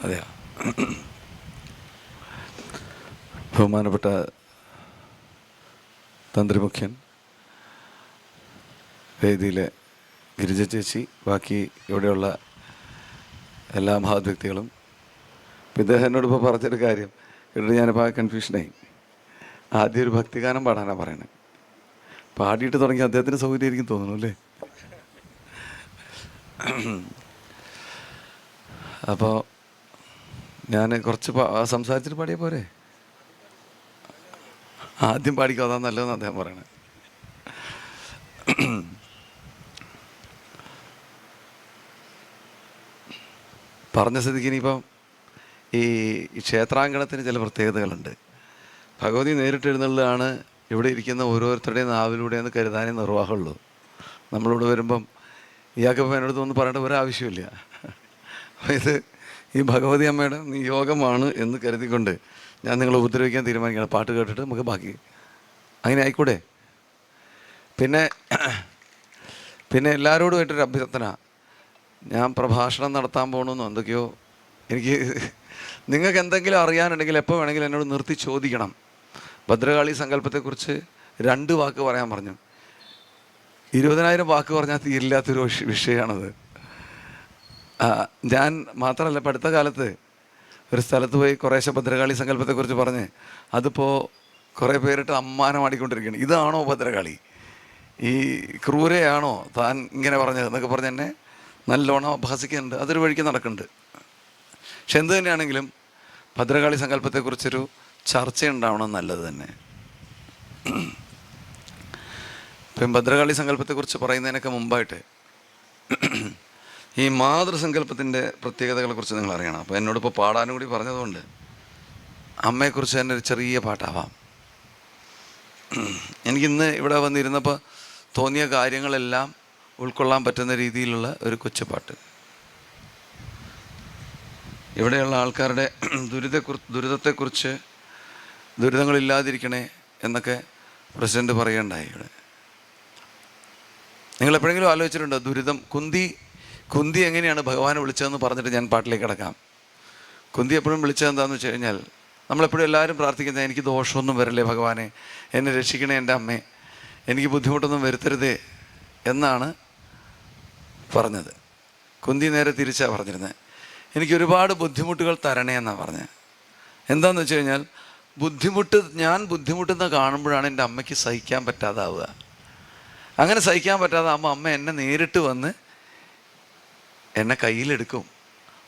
അതെയോ? ബഹുമാനപ്പെട്ട തന്ത്രിമുഖ്യൻ, വേദിയിലെ ഗിരിജ ചേച്ചി, ബാക്കി ഇവിടെയുള്ള എല്ലാ മഹത് വ്യക്തികളും, ഇദ്ദേഹം എന്നോടിപ്പോൾ പറഞ്ഞൊരു കാര്യം എന്നിട്ട് ഞാനിപ്പോൾ ആ കൺഫ്യൂഷനായി. ആദ്യം ഒരു ഭക്തിഗാനം പാടാനാണ് പറയണത്. പാടിയിട്ട് തുടങ്ങി അദ്ദേഹത്തിന് സൗകര്യമായിരിക്കും തോന്നുന്നു അല്ലേ? അപ്പോൾ ഞാൻ കുറച്ച് സംസാരിച്ചിട്ട് പാടിയ പോരെ? ആദ്യം പാടിക്കോ, അതാ നല്ലതെന്ന് അദ്ദേഹം പറയണത്. പറഞ്ഞ സ്ഥിതിക്ക് ഇനിയിപ്പം ഈ ക്ഷേത്രാങ്കണത്തിന് ചില പ്രത്യേകതകളുണ്ട്. ഭഗവതി നേരിട്ട് എഴുന്നള്ളതാണ് ഇവിടെ ഇരിക്കുന്ന ഓരോരുത്തരുടെയും നാവിലൂടെയെന്ന് കരുതാനേ നിർവാഹമുള്ളൂ. നമ്മളിവിടെ വരുമ്പം ഇയാൾക്കിപ്പോൾ എന്നോട് ഒന്നും പറയേണ്ട ഒരാവശ്യമില്ല. അപ്പോൾ ഇത് ഈ ഭഗവതി അമ്മയുടെ നിയോഗമാണ് എന്ന് കരുതിക്കൊണ്ട് ഞാൻ നിങ്ങളെ ഉപദ്രവിക്കാൻ തീരുമാനിക്കുകയാണ്. പാട്ട് കേട്ടിട്ട് നമുക്ക് ബാക്കി അങ്ങനെ ആയിക്കൂടെ? പിന്നെ എല്ലാവരോടുമായിട്ടൊരു അഭ്യർത്ഥന. ഞാൻ പ്രഭാഷണം നടത്താൻ പോകണമെന്നോ എന്തൊക്കെയോ എനിക്ക് നിങ്ങൾക്ക് എന്തെങ്കിലും അറിയാനുണ്ടെങ്കിൽ എപ്പോൾ വേണമെങ്കിലും എന്നോട് നിർത്തി ചോദിക്കണം. ഭദ്രകാളി സങ്കല്പത്തെക്കുറിച്ച് 2 വാക്ക് പറയാൻ പറഞ്ഞു. 20,000 വാക്ക് പറഞ്ഞാൽ തീരില്ലാത്തൊരു വിഷയമാണത്. ഞാൻ മാത്രമല്ല, ഇപ്പം അടുത്ത കാലത്ത് ഒരു സ്ഥലത്ത് പോയി കുറേശ്ശെ ഭദ്രകാളി സങ്കല്പത്തെക്കുറിച്ച് പറഞ്ഞ് അതിപ്പോൾ കുറേ പേരിട്ട് അമ്മാനമാടിക്കൊണ്ടിരിക്കുകയാണ്. ഇതാണോ ഭദ്രകാളി? ഈ ക്രൂരയാണോ താൻ ഇങ്ങനെ പറഞ്ഞത് എന്നൊക്കെ പറഞ്ഞ് എന്നെ നല്ലോണം അഭ്യസിക്കുന്നുണ്ട്. അതൊരു വഴിക്ക് നടക്കുന്നുണ്ട്. പക്ഷെ എന്ത് തന്നെയാണെങ്കിലും ഭദ്രകാളി സങ്കല്പത്തെക്കുറിച്ചൊരു ചർച്ചയുണ്ടാവണം, നല്ലത് തന്നെ. ഇപ്പം ഭദ്രകാളി സങ്കല്പത്തെക്കുറിച്ച് പറയുന്നതിനൊക്കെ മുമ്പായിട്ട് ഈ മാതൃസങ്കല്പത്തിൻ്റെ പ്രത്യേകതകളെക്കുറിച്ച് നിങ്ങൾ അറിയണം. അപ്പോൾ എന്നോടിപ്പോൾ പാടാനും കൂടി പറഞ്ഞതുകൊണ്ട് അമ്മയെക്കുറിച്ച് തന്നെ ഒരു ചെറിയ പാട്ടാവാം. എനിക്കിന്ന് ഇവിടെ വന്നിരുന്നപ്പോൾ തോന്നിയ കാര്യങ്ങളെല്ലാം ഉൾക്കൊള്ളാൻ പറ്റുന്ന രീതിയിലുള്ള ഒരു കൊച്ചുപാട്ട്. ഇവിടെയുള്ള ആൾക്കാരുടെ ദുരിതത്തെക്കുറിച്ച്, ദുരിതങ്ങളില്ലാതിരിക്കണേ എന്നൊക്കെ പ്രസിഡന്റ് പറയുകയുണ്ടായി. ഇവിടെ നിങ്ങളെപ്പോഴെങ്കിലും ആലോചിച്ചിട്ടുണ്ടോ ദുരിതം? കുന്തി എങ്ങനെയാണ് ഭഗവാനെ വിളിച്ചതെന്ന് പറഞ്ഞിട്ട് ഞാൻ പാട്ടിലേക്ക് കിടക്കാം. കുന്തി എപ്പോഴും വിളിച്ചത് എന്താണെന്ന് വെച്ച് കഴിഞ്ഞാൽ, നമ്മളെപ്പോഴും എല്ലാവരും പ്രാർത്ഥിക്കുന്നത് എനിക്ക് ദോഷമൊന്നും വരല്ലേ ഭഗവാനെ, എന്നെ രക്ഷിക്കണേ എൻ്റെ അമ്മേ, എനിക്ക് ബുദ്ധിമുട്ടൊന്നും വരുത്തരുതേ എന്നാണ് പറഞ്ഞത്. കുന്തി നേരെ തിരിച്ചാണ് പറഞ്ഞിരുന്നത്, എനിക്ക് ഒരുപാട് ബുദ്ധിമുട്ടുകൾ തരണേ എന്നാണ് പറഞ്ഞത്. എന്താണെന്ന് വെച്ച് കഴിഞ്ഞാൽ ഞാൻ ബുദ്ധിമുട്ടുന്ന കാണുമ്പോഴാണ് എൻ്റെ അമ്മയ്ക്ക് സഹിക്കാൻ പറ്റാതാവുക. അങ്ങനെ സഹിക്കാൻ പറ്റാതെ അമ്മ എന്നെ നേരിട്ട് വന്ന് എന്നെ കയ്യിലെടുക്കും.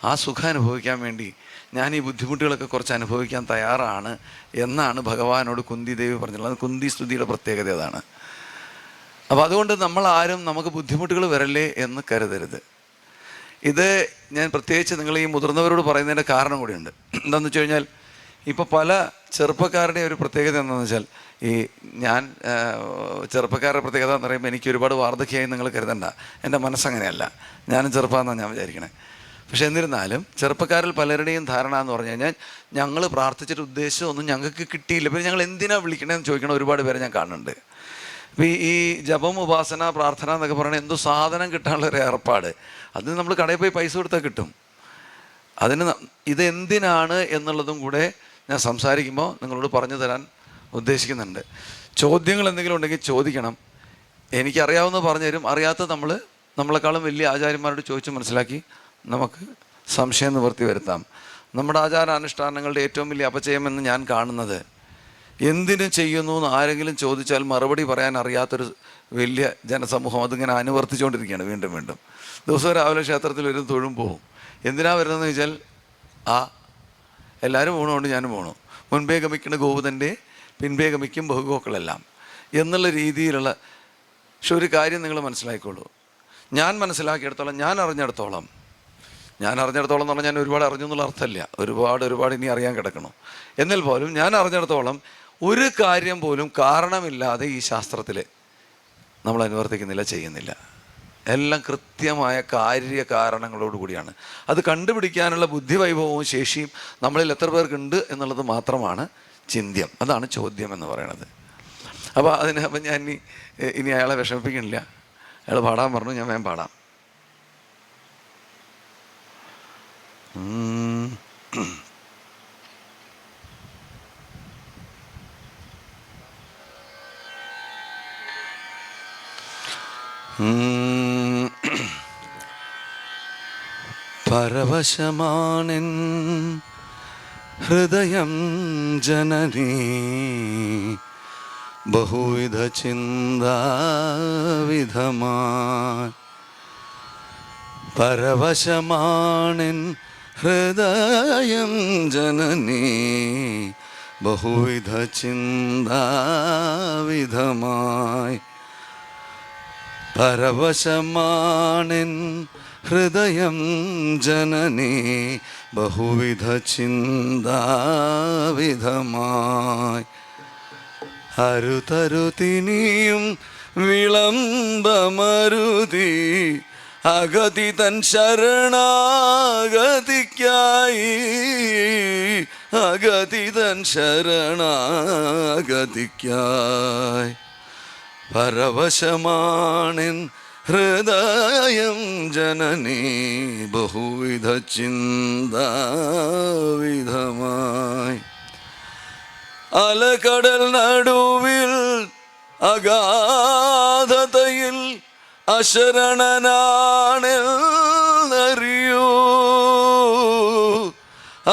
ആ സുഖം അനുഭവിക്കാൻ വേണ്ടി ഞാൻ ഈ ബുദ്ധിമുട്ടുകളൊക്കെ കുറച്ച് അനുഭവിക്കാൻ തയ്യാറാണ് എന്നാണ് ഭഗവാനോട് കുന്തി ദേവി പറഞ്ഞിട്ടുള്ളത്. കുന്തി സ്തുതിയുടെ പ്രത്യേകത അതാണ്. അപ്പോൾ അതുകൊണ്ട് നമ്മളാരും നമുക്ക് ബുദ്ധിമുട്ടുകൾ വരല്ലേ എന്ന് കരുതരുത്. ഇത് ഞാൻ പ്രത്യേകിച്ച് നിങ്ങൾ ഈ മുതിർന്നവരോട് പറയുന്നതിൻ്റെ കാരണം കൂടിയുണ്ട്. എന്താണെന്ന് വെച്ച് കഴിഞ്ഞാൽ ഇപ്പോൾ പല ചെറുപ്പക്കാരുടെ ഒരു പ്രത്യേകത എന്താണെന്ന് വെച്ചാൽ, ഞാൻ ചെറുപ്പക്കാരുടെ പ്രത്യേകത എന്ന് പറയുമ്പോൾ എനിക്ക് ഒരുപാട് വാർദ്ധക്യമായി നിങ്ങൾ കരുതണ്ട. എൻ്റെ മനസ്സങ്ങനെയല്ല, ഞാനും ചെറുപ്പമെന്നാണ് ഞാൻ വിചാരിക്കണേ. പക്ഷെ എന്നിരുന്നാലും ചെറുപ്പക്കാരിൽ പലരുടെയും ധാരണ എന്ന് പറഞ്ഞു കഴിഞ്ഞാൽ, ഞങ്ങൾ പ്രാർത്ഥിച്ചിട്ട് ഉദ്ദേശിച്ചതൊന്നും ഞങ്ങൾക്ക് കിട്ടിയില്ല, പിന്നെ ഞങ്ങൾ എന്തിനാണ് വിളിക്കണമെന്ന് ചോദിക്കണ ഒരുപാട് പേരെ ഞാൻ കാണുന്നുണ്ട്. അപ്പോൾ ഈ ജപം, ഉപാസന, പ്രാർത്ഥന എന്നൊക്കെ പറയണത് എന്തോ സാധനം കിട്ടാനുള്ളൊരു ഏർപ്പാട്. അതിന് നമ്മൾ കടയിൽ പോയി പൈസ കൊടുത്താൽ കിട്ടും. അതിന് ഇതെന്തിനാണ് എന്നുള്ളതും കൂടെ ഞാൻ സംസാരിക്കുമ്പോൾ നിങ്ങളോട് പറഞ്ഞു തരാൻ ഉദ്ദേശിക്കുന്നുണ്ട്. ചോദ്യങ്ങൾ എന്തെങ്കിലും ഉണ്ടെങ്കിൽ ചോദിക്കണം. എനിക്കറിയാവുന്ന പറഞ്ഞു തരും. അറിയാത്ത നമ്മളെക്കാളും വലിയ ആചാര്യന്മാരോട് ചോദിച്ച് മനസ്സിലാക്കി നമുക്ക് സംശയം നിവൃത്തി വരുത്താം. നമ്മുടെ ആചാരാനുഷ്ഠാനങ്ങളുടെ ഏറ്റവും വലിയ അപചയമെന്ന് ഞാൻ കാണുന്നത്, എന്തിനു ചെയ്യുന്നു എന്ന് ആരെങ്കിലും ചോദിച്ചാൽ മറുപടി പറയാൻ അറിയാത്തൊരു വലിയ ജനസമൂഹം അതിങ്ങനെ അനുവർത്തിച്ചുകൊണ്ടിരിക്കുകയാണ് വീണ്ടും വീണ്ടും. ദിവസവും രാവിലെ ക്ഷേത്രത്തിൽ വരും, തൊഴും പോകും. എന്തിനാണ് വരുന്നതെന്ന് വെച്ചാൽ എല്ലാവരും പോകണമുണ്ട്, ഞാനും പോകണം. മുൻപേ ഗമിക്കുന്ന ഗോവുതൻ്റെ പിൻപേ ഗമിക്കും ബഹുഗോക്കളെല്ലാം എന്നുള്ള രീതിയിലുള്ള. പക്ഷെ ഒരു കാര്യം നിങ്ങൾ മനസ്സിലാക്കിക്കോളൂ, ഞാൻ മനസ്സിലാക്കിയെടുത്തോളം, ഞാൻ അറിഞ്ഞിടത്തോളം എന്ന് പറഞ്ഞാൽ ഞാൻ ഒരുപാട് അറിഞ്ഞു എന്നുള്ള അർത്ഥമല്ല, ഒരുപാട് ഇനി അറിയാൻ കിടക്കണം. എന്നാൽ പോലും ഞാൻ അറിഞ്ഞിടത്തോളം ഒരു കാര്യം പോലും കാരണമില്ലാതെ ഈ ശാസ്ത്രത്തിൽ നമ്മൾ അനുവർത്തിക്കുന്നില്ല, ചെയ്യുന്നില്ല. എല്ലാം കൃത്യമായ കാര്യകാരണങ്ങളോട് കൂടിയാണ്. അത് കണ്ടുപിടിക്കാനുള്ള ബുദ്ധിവൈഭവവും ശേഷിയും നമ്മളിൽ എത്ര പേർക്കുണ്ട് എന്നുള്ളത് മാത്രമാണ് ചിന്ത്യം. അതാണ് ചോദ്യം എന്ന് പറയുന്നത്. അപ്പം ഞാൻ ഇനി അയാളെ വിഷമിപ്പിക്കണില്ല. അയാൾ പാടാൻ പറഞ്ഞു, ഞാൻ വേഗം പാടാം. പരവശമാണെൻ ഹൃദയം ജനനീ ബഹുവിധ ചിന്താവിധമായി. പരവശമാണെൻ ഹൃദയം ജനനീ ബഹുവിധ ചിന്താവിധമായി. പരവശമാണെൻ ഹൃദയം ജനനീ ബഹുവിധ ചിന്താവിധമായി. അരുതരുതിനിയും വിളംബമരുതി അഗതി തൻ ശരണാഗതിക്കായി. അഗതി തൻ ശരണാഗതിക്കായി. പരവശമാണെൻ ഹൃദയം ജനനീ ബഹുവിധ ചിന്താവിധമായി. അലകടൽ നടുവിൽ അഗാധതയിൽ അശരണനാണെന്നറിയൂ.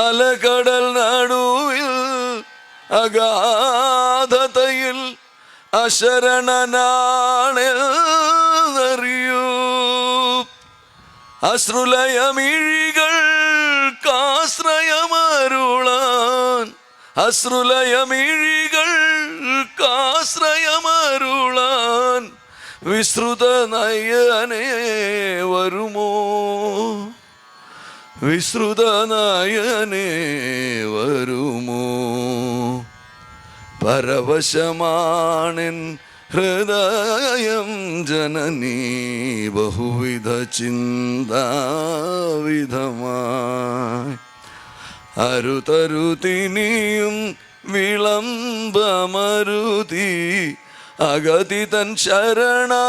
അലകടൽ നടുവിൽ അഗാധതയിൽ അശരണനാണെന്നറിയൂ. അശ്രുലയമിഴികൾക്കാശ്രയമരുളാൻ. അശ്രുലയമിഴികൾക്കാശ്രയമരുളാൻ വിശ്രുത നയനേ വരുമോ. വിശ്രുത നയനേ വരുമോ. പരവശമാണെൻ ഹൃദയം ജനനീ ബഹുവിധ ചിന്താവിധമായി. അരുതരുതിനിയും വിളംബമരുതി അഗതി തൻ ശരണാഗതിക്കായി.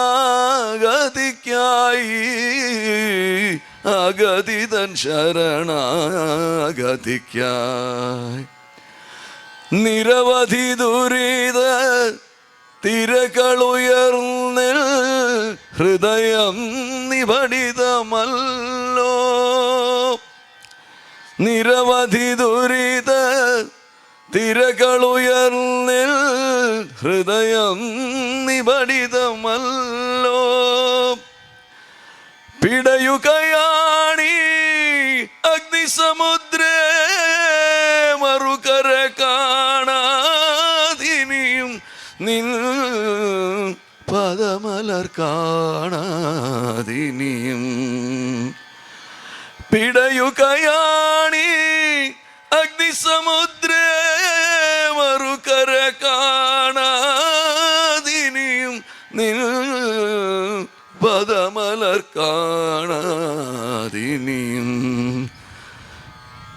അഗതി തൻ ശരണാഗതിക്കായി. നിരവധി ദുരിത തിരകളുയർന്നിൽ ഹൃദയം നിബടിതമല്ലോ. നിരവധി ദുരിത തിരകളുയർന്നിൽ ഹൃദയം നിബടിതമല്ലോ. പിടയുകയാണീ അഗ്നിസമുദ്രേ മറുകര കാണാതിനിയും നിൻ പദമലർ കാണാതിനിയും. പിടയുകയാണീ അഗ്നിസമുദ്രേ മറുകര കാണാതിനിയും നിൻ പദമലർ കാണാതിനിയും.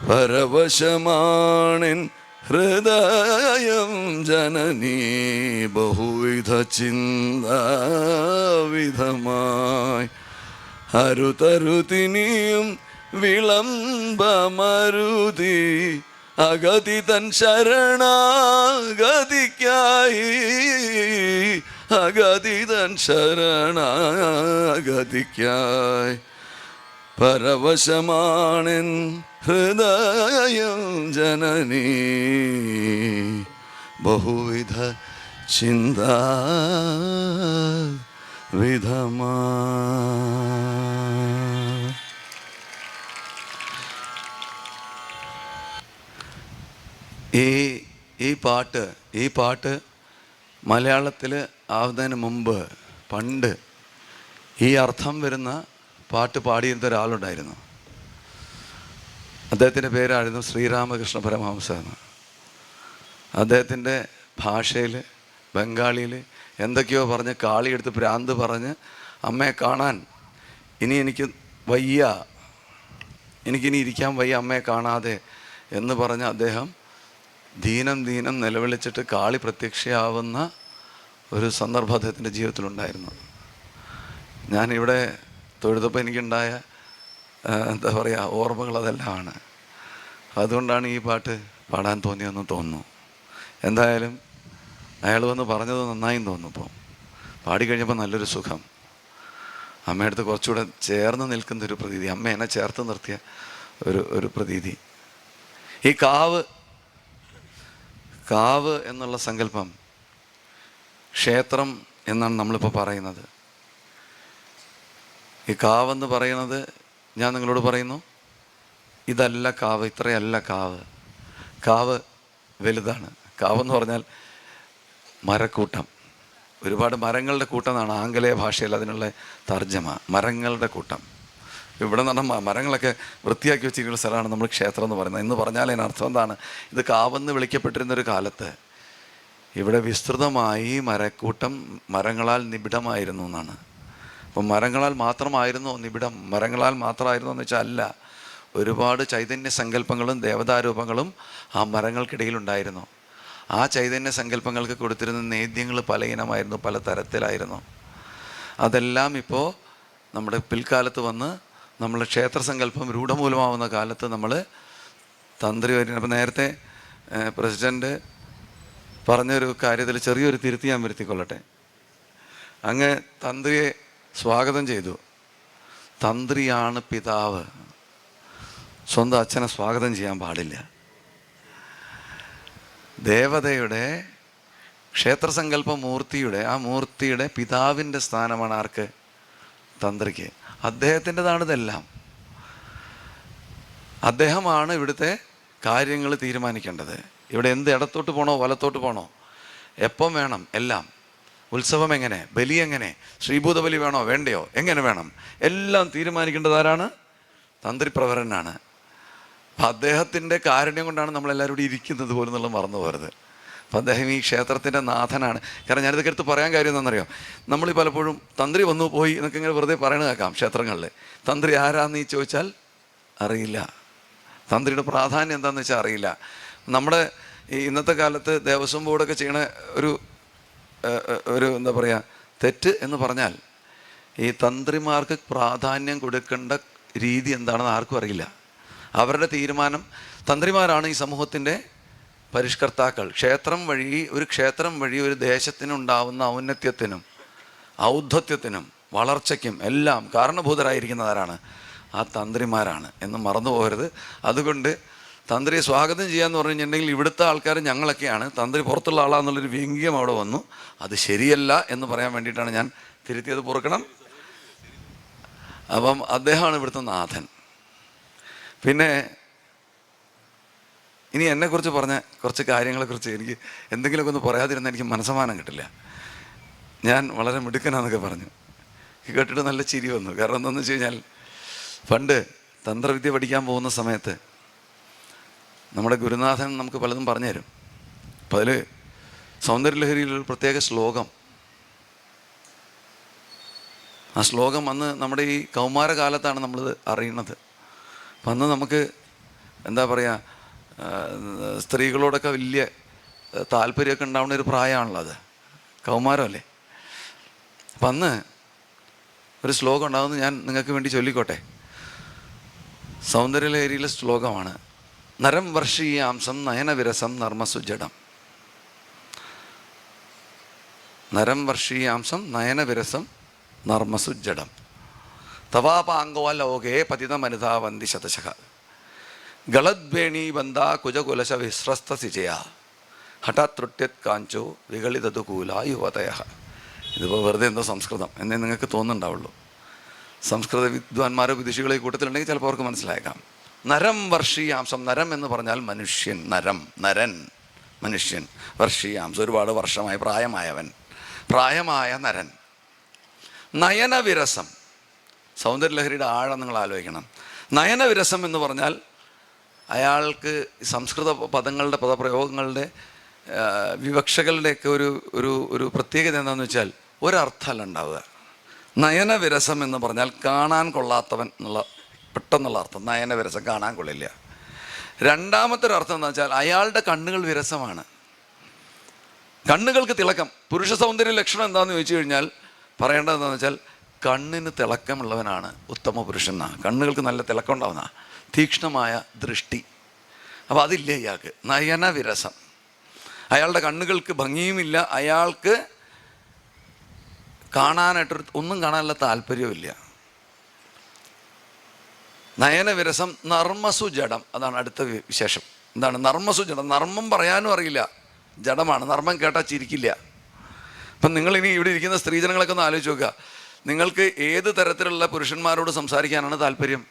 പരവശമാണെൻ ഹൃദയം ജനനീ ബഹുവിധ ചിന്താവിധമായി. അരുതരുതിനിയും വിളംബമരുതി അഗതി തൻ ശരണാഗതിക്കായി. അഗതി തൻ ശരണാഗതിക്കായി. പരവശമാണെൻ ഹൃദയം ജനനീ ബഹുവിധ ചിന്താവിധമായി. ഈ പാട്ട് മലയാളത്തിൽ ആവുന്നതിന് മുമ്പ് പണ്ട് ഈ അർത്ഥം വരുന്ന പാട്ട് പാടിയിരുന്ന ഒരാളുണ്ടായിരുന്നു. അദ്ദേഹത്തിൻ്റെ പേരായിരുന്നു ശ്രീരാമകൃഷ്ണ പരമഹംസ എന്ന്. അദ്ദേഹത്തിൻ്റെ ഭാഷയിൽ ബംഗാളിയിൽ എന്തൊക്കെയോ പറഞ്ഞ് കാളിയെടുത്ത് ഭ്രാന്ത് പറഞ്ഞ് അമ്മയെ കാണാൻ എനിക്ക് വയ്യ, എനിക്കിനി ഇരിക്കാൻ വയ്യ അമ്മയെ കാണാതെ എന്ന് പറഞ്ഞ് അദ്ദേഹം ദീനം നിലവിളിച്ചിട്ട് കാളി പ്രത്യക്ഷയാവുന്ന ഒരു സന്ദർഭം അദ്ദേഹത്തിൻ്റെ ജീവിതത്തിലുണ്ടായിരുന്നു. ഞാനിവിടെ തൊഴുതപ്പോൾ എനിക്കുണ്ടായ എന്താ പറയുക ഓർമ്മകൾ അതെല്ലാമാണ്. അതുകൊണ്ടാണ് ഈ പാട്ട് പാടാൻ തോന്നിയെന്ന് തോന്നുന്നു. എന്തായാലും അയാൾ വന്ന് പറഞ്ഞത് നന്നായി തോന്നുന്നു. ഇപ്പോൾ പാടിക്കഴിഞ്ഞപ്പോൾ നല്ലൊരു സുഖം. അമ്മയടുത്ത് കുറച്ചുകൂടെ ചേർന്ന് നിൽക്കുന്ന ഒരു പ്രതീതി, അമ്മ എന്നെ ചേർത്ത് നിർത്തിയ ഒരു പ്രതീതി. ഈ കാവ് എന്നുള്ള സങ്കല്പം ക്ഷേത്രം എന്നാണ് നമ്മളിപ്പോൾ പറയുന്നത്. ഈ കാവെന്ന് പറയുന്നത്, ഞാൻ നിങ്ങളോട് പറയുന്നു, ഇതല്ല കാവ്, ഇത്രയല്ല കാവ്. കാവ് വലുതാണ്. കാവെന്ന് പറഞ്ഞാൽ മരക്കൂട്ടം, ഒരുപാട് മരങ്ങളുടെ കൂട്ടം എന്നാണ് ആംഗലേയ ഭാഷയിൽ അതിനുള്ള തർജ്ജമ. മരങ്ങളുടെ കൂട്ടം. ഇവിടെ നിന്ന് പറഞ്ഞാൽ മരങ്ങളൊക്കെ വൃത്തിയാക്കി വെച്ചിരിക്കുന്ന സ്ഥലമാണ് നമ്മൾ ക്ഷേത്രം എന്ന് പറയുന്നത്. എന്ന് പറഞ്ഞാൽ അതിനർത്ഥം എന്താണ്? ഇത് കാവെന്ന് വിളിക്കപ്പെട്ടിരുന്നൊരു കാലത്ത് ഇവിടെ വിസ്തൃതമായി മരക്കൂട്ടം മരങ്ങളാൽ നിബിഡമായിരുന്നു എന്നാണ്. അപ്പം മരങ്ങളാൽ മാത്രമായിരുന്നു നിബിഡം, മരങ്ങളാൽ മാത്രമായിരുന്നു എന്ന് വെച്ചാൽ അല്ല. ഒരുപാട് ചൈതന്യ സങ്കല്പങ്ങളും ദേവതാരൂപങ്ങളും ആ മരങ്ങൾക്കിടയിലുണ്ടായിരുന്നു. ആ ചൈതന്യ സങ്കല്പങ്ങൾക്ക് കൊടുത്തിരുന്ന നേദ്യങ്ങൾ പല ഇനമായിരുന്നു, പല തരത്തിലായിരുന്നു. അതെല്ലാം ഇപ്പോൾ നമ്മുടെ പിൽക്കാലത്ത് വന്ന് നമ്മൾ ക്ഷേത്രസങ്കല്പം രൂഢമൂലമാവുന്ന കാലത്ത് നമ്മൾ തന്ത്രി വരുന്നത്. അപ്പം നേരത്തെ പ്രസിഡൻറ്റ് പറഞ്ഞൊരു കാര്യത്തിൽ ചെറിയൊരു തിരുത്തി ഞാൻ വരുത്തിക്കൊള്ളട്ടെ. അങ്ങ് തന്ത്രിയെ സ്വാഗതം ചെയ്തു. തന്ത്രിയാണ് പിതാവ്, സ്വന്തം അച്ഛനെ സ്വാഗതം ചെയ്യാൻ പാടില്ല. ദേവതയുടെ ക്ഷേത്രസങ്കല്പ മൂർത്തിയുടെ ആ മൂർത്തിയുടെ പിതാവിൻ്റെ സ്ഥാനമാണ് ആർക്ക്? തന്ത്രിക്ക്. അദ്ദേഹത്തിൻ്റെതാണിതെല്ലാം. അദ്ദേഹമാണ് ഇവിടുത്തെ കാര്യങ്ങൾ തീരുമാനിക്കേണ്ടത്. ഇവിടെ എന്ത് ഇടത്തോട്ട് പോകണോ വലത്തോട്ട് പോകണോ, എപ്പം വേണം, എല്ലാം. ഉത്സവം എങ്ങനെ, ബലി എങ്ങനെ, ശ്രീഭൂത ബലി വേണോ വേണ്ടയോ, എങ്ങനെ വേണം, എല്ലാം തീരുമാനിക്കേണ്ടത് ആരാണ്? തന്ത്രിപ്രവരനാണ്. അപ്പം അദ്ദേഹത്തിൻ്റെ കാരുണ്യം കൊണ്ടാണ് നമ്മളെല്ലാവരും കൂടി ഇരിക്കുന്നത് പോലും എന്നുള്ളത് മറന്നു പോകരുത്. അപ്പം അദ്ദേഹം ഈ ക്ഷേത്രത്തിൻ്റെ നാഥനാണ്. കാരണം ഞാനിതൊക്കെ എടുത്ത് പറയാൻ കാര്യം എന്താണെന്നറിയോ? നമ്മൾ പലപ്പോഴും തന്ത്രി വന്നു പോയി എന്നൊക്കെ ഇങ്ങനെ വെറുതെ പറയണ കേൾക്കാം ക്ഷേത്രങ്ങളിൽ. തന്ത്രി ആരാന്ന് ഈ ചോദിച്ചാൽ അറിയില്ല. തന്ത്രിയുടെ പ്രാധാന്യം എന്താണെന്ന് വെച്ചാൽ അറിയില്ല. നമ്മുടെ ഈ ഇന്നത്തെ കാലത്ത് ദേവസ്വം ബോർഡൊക്കെ ചെയ്യണ ഒരു എന്താ പറയുക തെറ്റ് എന്ന് പറഞ്ഞാൽ, ഈ തന്ത്രിമാർക്ക് പ്രാധാന്യം കൊടുക്കേണ്ട രീതി എന്താണെന്ന് ആർക്കും അറിയില്ല. അവരുടെ തീരുമാനം, തന്ത്രിമാരാണ് ഈ സമൂഹത്തിൻ്റെ പരിഷ്കർത്താക്കൾ. ക്ഷേത്രം വഴി ഒരു ദേശത്തിനുണ്ടാവുന്ന ഔന്നത്യത്തിനും ഔദ്ധത്യത്തിനും വളർച്ചയ്ക്കും എല്ലാം കാരണഭൂതരായിരിക്കുന്നവരാണ് ആ തന്ത്രിമാരാണ് എന്ന് മറന്നു പോകരുത്. അതുകൊണ്ട് തന്ത്രിയെ സ്വാഗതം ചെയ്യാന്ന് പറഞ്ഞു കഴിഞ്ഞിട്ടുണ്ടെങ്കിൽ ഇവിടുത്തെ ആൾക്കാർ ഞങ്ങളൊക്കെയാണ്, തന്ത്രി പുറത്തുള്ള ആളാന്നുള്ളൊരു വ്യംഗ്യം അവിടെ വന്നു. അത് ശരിയല്ല എന്ന് പറയാൻ വേണ്ടിയിട്ടാണ് ഞാൻ തിരുത്തിയത്, പൊറുക്കണം. അപ്പം അദ്ദേഹമാണ് ഇവിടുത്തെ നാഥൻ. പിന്നെ ഇനി എന്നെക്കുറിച്ച് പറഞ്ഞ കുറച്ച് കാര്യങ്ങളെക്കുറിച്ച് എനിക്ക് എന്തെങ്കിലുമൊക്കെ ഒന്ന് പറയാതിരുന്നാൽ എനിക്ക് മനസ്സമാനം കിട്ടില്ല. ഞാൻ വളരെ മിടുക്കനാന്നൊക്കെ പറഞ്ഞു കേട്ടിട്ട് നല്ല ചിരി വന്നു. കാരണം എന്താണെന്ന് വെച്ച് കഴിഞ്ഞാൽ, പണ്ട് തന്ത്രവിദ്യ പഠിക്കാൻ പോകുന്ന സമയത്ത് നമ്മുടെ ഗുരുനാഥൻ നമുക്ക് പലതും പറഞ്ഞു തരും. അപ്പം അതിൽ സൗന്ദര്യലഹരിയിലൊരു പ്രത്യേക ശ്ലോകം, ആ ശ്ലോകം അന്ന് നമ്മുടെ ഈ കൗമാരകാലത്താണ് നമ്മളിത് അറിയുന്നത്. അപ്പം അന്ന് നമുക്ക് എന്താ പറയുക, സ്ത്രീകളോടൊക്കെ വലിയ താല്പര്യമൊക്കെ ഉണ്ടാവുന്ന ഒരു പ്രായമാണല്ലോ അത്, കൗമാരമല്ലേ. അപ്പം അന്ന് ഒരു ശ്ലോകം ഉണ്ടാകുന്നത് ഞാൻ നിങ്ങൾക്ക് വേണ്ടി ചൊല്ലിക്കോട്ടെ. സൗന്ദര്യലഹരിയിലെ ശ്ലോകമാണ്: നരം വർഷീയാംസം നയനവിരസം നർമ്മസുജടം. നരം വർഷീയാംസം നയനവിരസം നർമ്മസുജടം തവാപാങ്കോ ലോകേ പതിതമനുധാവന്തി ശതശഃ ഗളദ്വേണീ ബന്ധാ കുജകുലശ വിശ്രസ്ത സിജയ ഹഠാത്രുട്യത് കാഞ്ചോ വികളിതതുകൂല യുവതയ. ഇതിപ്പോൾ വെറുതെ എന്തോ സംസ്കൃതം എന്നേ നിങ്ങൾക്ക് തോന്നുന്നുണ്ടാവുള്ളൂ. സംസ്കൃത വിദ്വാൻമാരോ വിദുഷികളോ ഈ കൂട്ടത്തിലുണ്ടെങ്കിൽ ചിലപ്പോൾ അവർക്ക് മനസ്സിലായേക്കാം. നരം വർഷീയാംസം, നരം എന്ന് പറഞ്ഞാൽ മനുഷ്യൻ, നരൻ മനുഷ്യൻ. വർഷീയാംസം ഒരുപാട് വർഷമായി പ്രായമായ നരൻ. നയനവിരസം, സൗന്ദര്യലഹരിയുടെ ആഴം നിങ്ങൾ ആലോചിക്കണം. നയനവിരസം എന്ന് പറഞ്ഞാൽ അയാൾക്ക് സംസ്കൃത പദങ്ങളുടെ പദപ്രയോഗങ്ങളുടെ വിവക്ഷകളുടെയൊക്കെ ഒരു പ്രത്യേകത എന്താണെന്ന് വെച്ചാൽ ഒരർത്ഥമല്ല ഉണ്ടാവുക. നയനവിരസം എന്ന് പറഞ്ഞാൽ കാണാൻ കൊള്ളാത്തവൻ എന്നുള്ള പെട്ടെന്നുള്ള അർത്ഥം. നയനവിരസം, കാണാൻ കൊള്ളില്ല. രണ്ടാമത്തെ ഒരു അർത്ഥം എന്താ വെച്ചാൽ അയാളുടെ കണ്ണുകൾ വിരസമാണ്, കണ്ണുകൾക്ക് തിളക്കം. പുരുഷ സൗന്ദര്യ ലക്ഷണം എന്താണെന്ന് ചോദിച്ചു കഴിഞ്ഞാൽ പറയേണ്ടത് എന്താണെന്ന് വെച്ചാൽ കണ്ണിന് തിളക്കമുള്ളവനാണ് ഉത്തമ പുരുഷൻ എന്നാണ്. കണ്ണുകൾക്ക് നല്ല തിളക്കം ഉണ്ടാവുന്ന തീക്ഷ്ണമായ ദൃഷ്ടി. അപ്പോൾ അതില്ല ഇയാൾക്ക്. നയനവിരസം, അയാളുടെ കണ്ണുകൾക്ക് ഭംഗിയുമില്ല, അയാൾക്ക് കാണാനായിട്ടൊരു ഒന്നും കാണാനുള്ള താല്പര്യമില്ല. നയനവിരസം നർമ്മസു ജഡം, അതാണ് അടുത്ത വിശേഷം. എന്താണ് നർമ്മസു ജഡം? നർമ്മം പറയാനും അറിയില്ല, ജഡമാണ്. നർമ്മം കേട്ടാൽ ചിരിക്കില്ല. അപ്പം നിങ്ങളിനി ഇവിടെ ഇരിക്കുന്ന സ്ത്രീജനങ്ങളൊക്കെ ഒന്ന് ആലോചിച്ച് നോക്കുക. നിങ്ങൾക്ക് ഏത് തരത്തിലുള്ള പുരുഷന്മാരോട് സംസാരിക്കാനാണ് താല്പര്യം?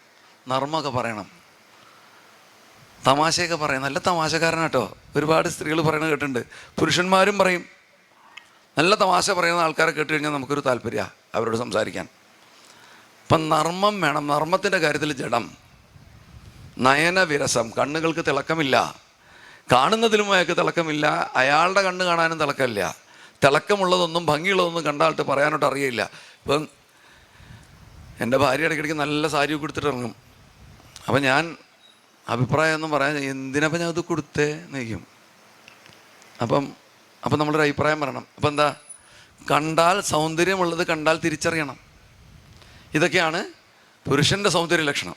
നർമ്മമൊക്കെ പറയണം, തമാശയൊക്കെ പറയും. നല്ല തമാശക്കാരനാട്ടോ. ഒരുപാട് സ്ത്രീകൾ പറയണത് കേട്ടിട്ടുണ്ട്. പുരുഷന്മാരും പറയും. നല്ല തമാശ പറയുന്ന ആൾക്കാരെ കേട്ട് കഴിഞ്ഞാൽ നമുക്കൊരു താല്പര്യമാണ് അവരോട് സംസാരിക്കാൻ. അപ്പം നർമ്മം വേണം. നർമ്മത്തിൻ്റെ കാര്യത്തിൽ ജഡം. നയനവിരസം, കണ്ണുകൾക്ക് തിളക്കമില്ല. കാണുന്നതിലും അയാൾക്ക് തിളക്കമില്ല. അയാളുടെ കണ്ണ് കാണാനും തിളക്കമില്ല. തിളക്കമുള്ളതൊന്നും ഭംഗിയുള്ളതൊന്നും കണ്ടാലിട്ട് പറയാനോട്ട് അറിയില്ല. ഇപ്പം എൻ്റെ ഭാര്യ ഇടയ്ക്കിടയ്ക്ക് നല്ല സാരി കൊടുത്തിട്ട് ഇറങ്ങും. അപ്പം ഞാൻ അഭിപ്രായമൊന്നും പറയാൻ, എന്തിനപ്പം ഞാൻ ഇത് കൊടുത്തേ എന്നേക്കും. അപ്പം നമ്മളൊരു അഭിപ്രായം പറയണം. അപ്പം എന്താ? കണ്ടാൽ സൗന്ദര്യമുള്ളത് കണ്ടാൽ തിരിച്ചറിയണം. ഇതൊക്കെയാണ് പുരുഷൻ്റെ സൗന്ദര്യ ലക്ഷണം.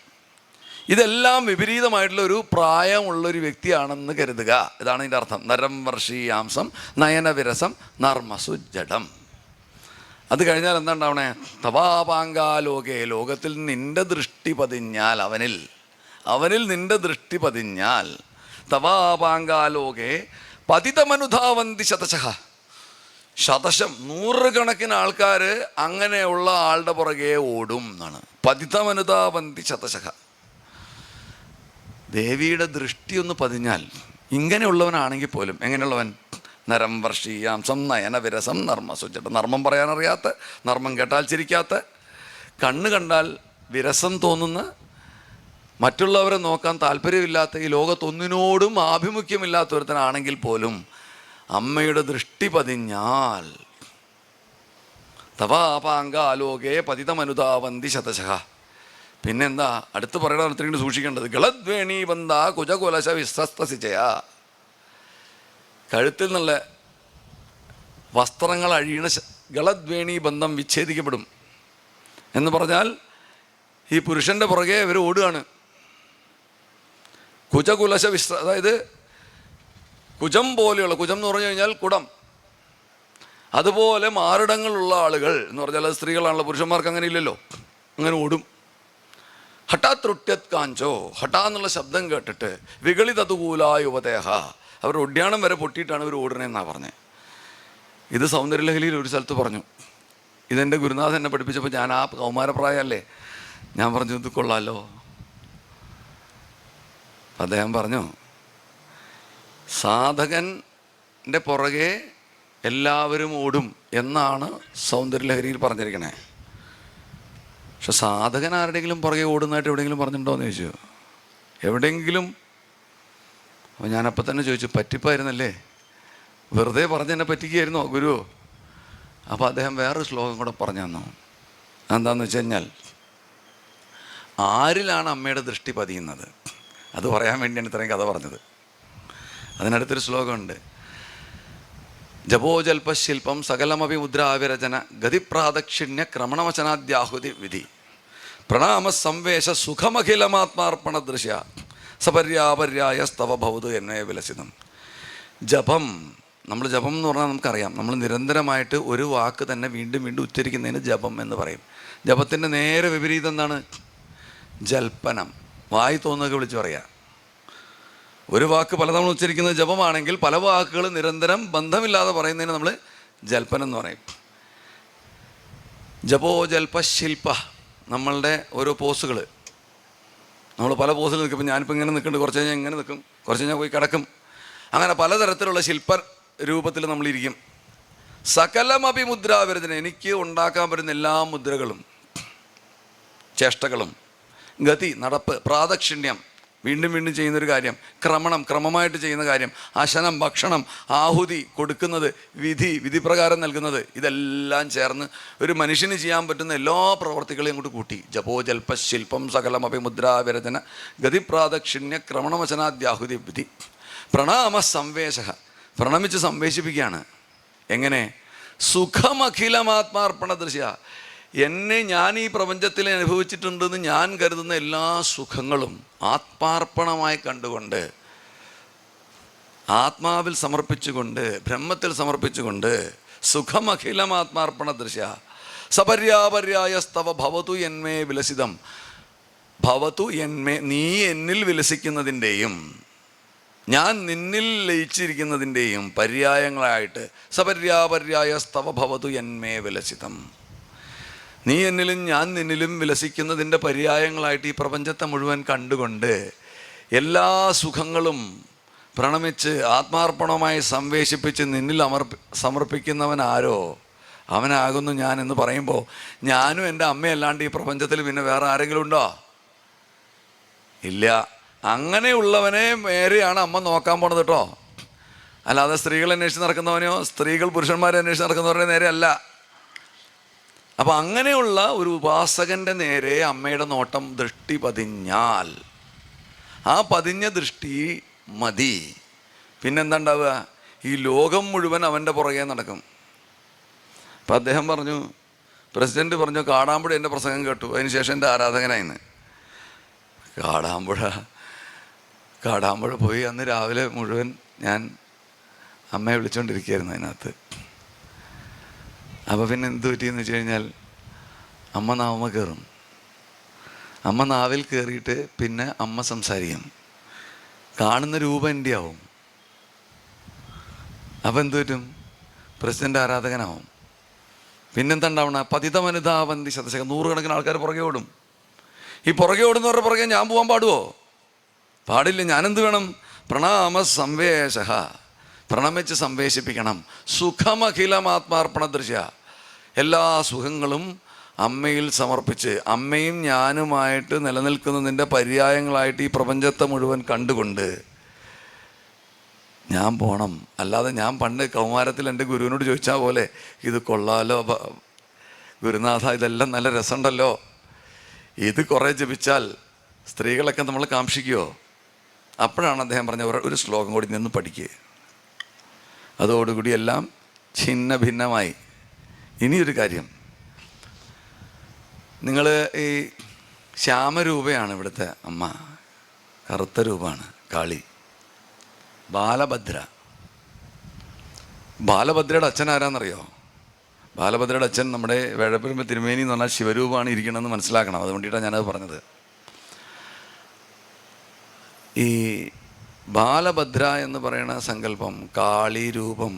ഇതെല്ലാം വിപരീതമായിട്ടുള്ള ഒരു പ്രായമുള്ളൊരു വ്യക്തിയാണെന്ന് കരുതുക. ഇതാണ് ഇതിൻ്റെ അർത്ഥം. നരം വർഷീയാംസം നയനവിരസം നർമ്മസു ജഡം. അത് കഴിഞ്ഞാൽ എന്താ ഉണ്ടാവണേ? തവാപാങ്കാലോകേ, ലോകത്തിൽ നിൻ്റെ ദൃഷ്ടി പതിഞ്ഞാൽ, അവനിൽ നിൻ്റെ ദൃഷ്ടി പതിഞ്ഞാൽ, തവാപാങ്കാലോകേ പതിതമനുധാവന്തി ശതശഃ, ശതശം നൂറുകണക്കിന് ആൾക്കാർ അങ്ങനെയുള്ള ആളുടെ പുറകെ ഓടും എന്നാണ്. പതിതമനുധാവന്തി ശതശഃ. ദേവിയുടെ ദൃഷ്ടി ഒന്ന് പതിഞ്ഞാൽ, ഇങ്ങനെയുള്ളവനാണെങ്കിൽ പോലും, എങ്ങനെയുള്ളവൻ? നരം വർഷീയാംസം നയനവിരസം നർമ്മസുജടം. നർമ്മം പറയാനറിയാത്ത, നർമ്മം കേട്ടാൽ ചിരിക്കാത്ത, കണ്ണ് കണ്ടാൽ വിരസം തോന്നുന്ന, മറ്റുള്ളവരെ നോക്കാൻ താല്പര്യമില്ലാത്ത, ഈ ലോകത്തൊന്നിനോടും ആഭിമുഖ്യമില്ലാത്തൊരുത്തനാണെങ്കിൽ പോലും അമ്മയുടെ ദൃഷ്ടി പതിഞ്ഞാൽ, തവാപാങ്കാലോകേ പതിതമനുധാവന്തി ശതശഃ. പിന്നെന്താ അടുത്ത് പറയണ അടുത്തിട്ട് സൂക്ഷിക്കേണ്ടത്? ഗളദ്വേണീ ബന്ധ കുജകുലശ വിശ്വസ്തസിച്ചയ. കഴുത്തിൽ നിന്നുള്ള വസ്ത്രങ്ങൾ അഴിയണ ഗളദ്വേണീ ബന്ധം വിച്ഛേദിക്കപ്പെടും എന്ന് പറഞ്ഞാൽ ഈ പുരുഷൻ്റെ പുറകെ ഇവർ ഓടുകയാണ്. കുജകുലശ അതായത് കുജം പോലെയുള്ള, കുജം എന്ന് പറഞ്ഞു കഴിഞ്ഞാൽ കുടം, അതുപോലെ മാറിടങ്ങളുള്ള ആളുകൾ എന്ന് പറഞ്ഞാൽ അത് സ്ത്രീകളാണല്ലോ. പുരുഷന്മാർക്ക് അങ്ങനെ ഇല്ലല്ലോ. അങ്ങനെ ഓടും. ഹഠാത്രുട്യത് കാഞ്ചോ, ഹഠാ എന്നുള്ള ശബ്ദം കേട്ടിട്ട് വികളിതതുകൂലായ യുവതേഹ, അവർ ഒഡ്യാണം വരെ പൊട്ടിയിട്ടാണ് ഇവർ ഓടണേന്നാണ് പറഞ്ഞത്. ഇത് സൗന്ദര്യലഹരിയിൽ ഒരു സ്ഥലത്ത് പറഞ്ഞു. ഇതെൻ്റെ ഗുരുനാഥൻ എന്നെ പഠിപ്പിച്ചപ്പോൾ ഞാൻ ആ കൗമാരപ്രായമല്ലേ, ഞാൻ പറഞ്ഞു ഇത് കൊള്ളാമല്ലോ. അദ്ദേഹം പറഞ്ഞു, സാധകൻ്റെ പുറകെ എല്ലാവരും ഓടും എന്നാണ് സൗന്ദര്യലഹരിയിൽ പറഞ്ഞിരിക്കണേ. പക്ഷെ സാധകൻ ആരുടെയെങ്കിലും പുറകെ ഓടുന്നതായിട്ട് എവിടെയെങ്കിലും പറഞ്ഞിട്ടുണ്ടോ എന്ന് ചോദിച്ചു. എവിടെയെങ്കിലും? അപ്പോൾ ഞാനപ്പം തന്നെ ചോദിച്ചു, പറ്റിപ്പായിരുന്നല്ലേ, വെറുതെ പറഞ്ഞെന്നെ പറ്റിക്കുകയായിരുന്നോ ഗുരു? അപ്പോൾ അദ്ദേഹം വേറൊരു ശ്ലോകം കൂടെ പറഞ്ഞു തന്നു. എന്താണെന്ന് വെച്ച് കഴിഞ്ഞാൽ, ആരിലാണ് അമ്മയുടെ ദൃഷ്ടി പതിയുന്നത് അത് പറയാൻ വേണ്ടിയാണ് ഇത്രയും കഥ പറഞ്ഞത്. അതിനടുത്തൊരു ശ്ലോകമുണ്ട്. ജപോജൽപശില്പം സകലമപി മുദ്രാവിരചന ഗതിപ്രാദക്ഷിണ്യ ക്രമണവചനാദ്യാഹുതി വിധി പ്രണാമ സംവേശ സുഖമഖിലമാത്മാർപ്പണ ദൃശ്യ സപര്യാപര്യായ സ്തവ ഭവതു എന്നേ വിലസിതം. ജപം, നമ്മൾ ജപം എന്ന് പറഞ്ഞാൽ നമുക്കറിയാം, നമ്മൾ നിരന്തരമായിട്ട് ഒരു വാക്ക് തന്നെ വീണ്ടും വീണ്ടും ഉച്ചരിക്കുന്നതിന് ജപം എന്ന് പറയും. ജപത്തിൻ്റെ നേരെ വിപരീതം എന്താണ്? ജൽപ്പനം. വായി തോന്നുന്നതൊക്കെ വിളിച്ചു പറയാം. ഒരു വാക്ക് പലതവണ ഉച്ചരിക്കുന്നത് ജപമാണെങ്കിൽ പല വാക്കുകൾ നിരന്തരം ബന്ധമില്ലാതെ പറയുന്നതിന് നമ്മൾ ജൽപ്പനം എന്ന് പറയും. ജപോ ജൽപ്പ ശില്പ, നമ്മളുടെ ഓരോ പോസുകൾ, നമ്മൾ പല പോസിൽ നിൽക്കും. ഇപ്പം ഞാനിപ്പോൾ ഇങ്ങനെ നിൽക്കുന്നുണ്ട്, കുറച്ച് കഴിഞ്ഞാൽ ഇങ്ങനെ നിൽക്കും, കുറച്ച് കഴിഞ്ഞാൽ പോയി കിടക്കും. അങ്ങനെ പലതരത്തിലുള്ള ശില്പ രൂപത്തിൽ നമ്മളിരിക്കും. സകലമപി മുദ്രാവിരചന, എനിക്ക് ഉണ്ടാക്കാൻ പറ്റുന്ന എല്ലാ മുദ്രകളും ചേഷ്ടകളും, ഗതി നടപ്പ്, പ്രാദക്ഷിണ്യം വീണ്ടും വീണ്ടും ചെയ്യുന്നൊരു കാര്യം, ക്രമണം ക്രമമായിട്ട് ചെയ്യുന്ന കാര്യം, അശനം ഭക്ഷണം, ആഹുതി കൊടുക്കുന്നത്, വിധിപ്രകാരം നൽകുന്നത്, ഇതെല്ലാം ചേർന്ന് ഒരു മനുഷ്യന് ചെയ്യാൻ പറ്റുന്ന എല്ലാ പ്രവർത്തികളെയും കൊണ്ട് കൂട്ടി ജപോ ജൽപ്പ ശില്പം സകലമപി മുദ്രാവിരചന ഗതിപ്രാദക്ഷിണ്യ ക്രമണവചനാദ്യാഹുതി വിധി പ്രണാമ സംവേശ, പ്രണമിച്ച് സംവേശിപ്പിക്കുകയാണ്. എങ്ങനെ? സുഖമഖിലമാത്മാർപ്പണ ദൃശ്യ, ഞാൻ ഈ പ്രപഞ്ചത്തിൽ അനുഭവിച്ചിട്ടുണ്ടെന്ന് ഞാൻ കരുതുന്ന എല്ലാ സുഖങ്ങളും ആത്മാർപ്പണമായി കണ്ടുകൊണ്ട്, ആത്മാവിൽ സമർപ്പിച്ചുകൊണ്ട്, ബ്രഹ്മത്തിൽ സമർപ്പിച്ചുകൊണ്ട്, സുഖമഖിലമാത്മാർപ്പണ ദൃശ്യ, സപര്യാപര്യായസ്തവ ഭവതു എന്മേ വിലസിതം. ഭവതു എന്മേ, നീ എന്നിൽ വിലസിക്കുന്നതിൻ്റെയും ഞാൻ നിന്നിൽ ലയിച്ചിരിക്കുന്നതിൻ്റെയും പര്യായങ്ങളായിട്ട് സപര്യാപര്യായസ്തവ ഭവതു എന്മേ വിലസിതം. നീ എന്നിലും ഞാൻ നിന്നിലും വിലസിക്കുന്നതിൻ്റെ പര്യായങ്ങളായിട്ട് ഈ പ്രപഞ്ചത്തെ മുഴുവൻ കണ്ടുകൊണ്ട് എല്ലാ സുഖങ്ങളും പ്രണമിച്ച് ആത്മാർപ്പണമായി സംവേശിപ്പിച്ച് നിന്നിൽ സമർപ്പിക്കുന്നവൻ ആരോ അവനാകുന്നു ഞാൻ എന്ന് പറയുമ്പോൾ ഞാനും എൻ്റെ അമ്മയല്ലാണ്ട് ഈ പ്രപഞ്ചത്തിൽ പിന്നെ വേറെ ആരെങ്കിലും ഉണ്ടോ? ഇല്ല. അങ്ങനെയുള്ളവനെ മേരെയാണ് അമ്മ നോക്കാൻ പോണത് കേട്ടോ. അല്ലാതെ സ്ത്രീകൾ അന്വേഷിച്ച് നടക്കുന്നവനെയോ സ്ത്രീകൾ പുരുഷന്മാരെ അന്വേഷിച്ച് നടക്കുന്നവരുടെ നേരെ അല്ല. അപ്പം അങ്ങനെയുള്ള ഒരു ഉപാസകൻ്റെ നേരെ അമ്മയുടെ നോട്ടം ദൃഷ്ടി പതിഞ്ഞാൽ ആ പതിഞ്ഞ ദൃഷ്ടി മതി. പിന്നെന്താ ഉണ്ടാവുക? ഈ ലോകം മുഴുവൻ അവൻ്റെ പുറകെ നടക്കും. അപ്പം അദ്ദേഹം പറഞ്ഞു, പ്രസിഡൻറ്റ് പറഞ്ഞു, കാടാമ്പുഴ എൻ്റെ പ്രസംഗം കേട്ടു, അതിനുശേഷം എൻ്റെ ആരാധകനായിന്ന്. കാടാമ്പുഴ പോയി അന്ന് രാവിലെ മുഴുവൻ ഞാൻ അമ്മയെ വിളിച്ചുകൊണ്ടിരിക്കുകയായിരുന്നു അതിനകത്ത്. അപ്പോൾ പിന്നെ എന്ത് പറ്റിയെന്ന് വെച്ച് കഴിഞ്ഞാൽ അമ്മ നാവുമ്മ കയറും. അമ്മ നാവിൽ കയറിയിട്ട് പിന്നെ അമ്മ സംസാരിക്കും. കാണുന്ന രൂപം എൻ്റെ ആവും. അപ്പം എന്ത് പറ്റും? പ്രസിഡൻ്റ് ആരാധകനാവും. പിന്നെന്താ ഉണ്ടാവണ? പതിതമനുതാവന്തി ശതശകം, നൂറുകണക്കിന് ആൾക്കാർ പുറകെ ഓടും. ഈ പുറകെ ഓടുന്നവരുടെ പുറകെ ഞാൻ പോകാൻ പാടുമോ? പാടില്ല. ഞാനെന്ത് വേണം? പ്രണാമ സംവേശ, പ്രണമിച്ച് സംവേശിപ്പിക്കണം. സുഖമഖിലമാത്മാർപ്പണ ദൃശ്യ, എല്ലാ സുഖങ്ങളും അമ്മയിൽ സമർപ്പിച്ച് അമ്മയും ഞാനുമായിട്ട് നിലനിൽക്കുന്നതിൻ്റെ പര്യായങ്ങളായിട്ട് ഈ പ്രപഞ്ചത്തെ മുഴുവൻ കണ്ടുകൊണ്ട് ഞാൻ പോകണം. അല്ലാതെ ഞാൻ പണ്ട് കൗമാരത്തിൽ എൻ്റെ ഗുരുവിനോട് ചോദിച്ചാൽ പോലെ, ഇത് കൊള്ളാലോ ഗുരുനാഥ, ഇതെല്ലാം നല്ല രസമുണ്ടല്ലോ, ഇത് കുറേ ജപിച്ചാൽ സ്ത്രീകളൊക്കെ നമ്മൾ കാംക്ഷിക്കുമോ? അപ്പോഴാണ് അദ്ദേഹം പറഞ്ഞ ഒരു ശ്ലോകം കൂടി നിന്ന് പഠിക്കുക. അതോടുകൂടി എല്ലാം ഛിന്ന ഭിന്നമായി. ഇനിയൊരു കാര്യം, നിങ്ങൾ ഈ ശ്യാമരൂപയാണ് ഇവിടുത്തെ അമ്മ, കറുത്ത രൂപമാണ് കാളി. ബാലഭദ്രയുടെ അച്ഛൻ ആരാന്നറിയോ? ബാലഭദ്രയുടെ അച്ഛൻ നമ്മുടെ വേഴപ്പുരമ്പ തിരുമേനി എന്ന് പറഞ്ഞാൽ ശിവരൂപമാണ് ഇരിക്കണമെന്ന് മനസ്സിലാക്കണം. അതുകൊണ്ടിട്ടാണ് ഞാനത് പറഞ്ഞത്. ഈ ബാലഭദ്ര എന്ന് പറയുന്ന സങ്കല്പം, കാളി രൂപം,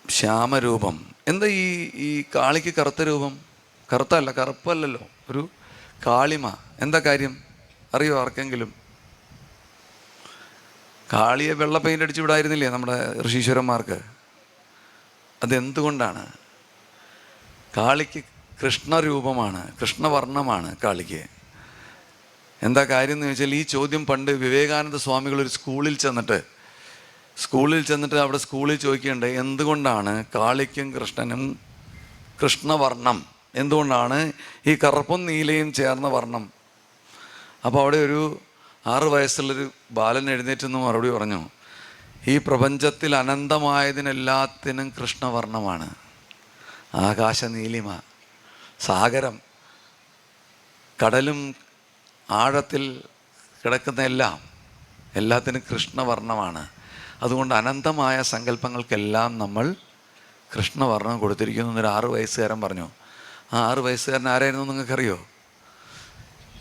ശ്യാമരൂപം. എന്താ ഈ കാളിക്ക് കറുത്ത രൂപം? കറുത്തല്ല, കറുപ്പല്ലല്ലോ, ഒരു കാളിമ. എന്താ കാര്യം അറിയോ ആർക്കെങ്കിലും? കാളിയെ വെള്ള പെയിൻ്റ് അടിച്ച് വിടായിരുന്നില്ലേ നമ്മുടെ ഋഷീശ്വരന്മാർക്ക്? അതെന്തുകൊണ്ടാണ്? കാളിക്ക് കൃഷ്ണരൂപമാണ്, കൃഷ്ണവർണ്ണമാണ് കാളിക്ക്. എന്താ കാര്യം എന്ന് ചോദിച്ചാൽ, ഈ ചോദ്യം പണ്ട് വിവേകാനന്ദ സ്വാമികൾ ഒരു സ്കൂളിൽ ചെന്നിട്ട് അവിടെ സ്കൂളിൽ ചോദിക്കേണ്ടത്, എന്തുകൊണ്ടാണ് കാളിക്കും കൃഷ്ണനും കൃഷ്ണവർണ്ണം, എന്തുകൊണ്ടാണ് ഈ കറുപ്പും നീലയും ചേർന്ന വർണ്ണം? അപ്പോൾ അവിടെ ഒരു 6 വയസ്സുള്ളൊരു ബാലൻ എഴുന്നേറ്റെന്ന് മറുപടി പറഞ്ഞു, ഈ പ്രപഞ്ചത്തിൽ അനന്തമായതിനെല്ലാത്തിനും കൃഷ്ണവർണ്ണമാണ്. ആകാശ നീലിമ, സാഗരം, കടലും ആഴത്തിൽ കിടക്കുന്ന എല്ലാത്തിനും കൃഷ്ണവർണ്ണമാണ്. അതുകൊണ്ട് അനന്തമായ സങ്കല്പങ്ങൾക്കെല്ലാം നമ്മൾ കൃഷ്ണവർണ്ണം കൊടുത്തിരിക്കുന്നു എന്നൊരു 6 വയസ്സുകാരൻ പറഞ്ഞു. ആ 6 വയസ്സുകാരൻ ആരായിരുന്നു നിങ്ങൾക്കറിയോ?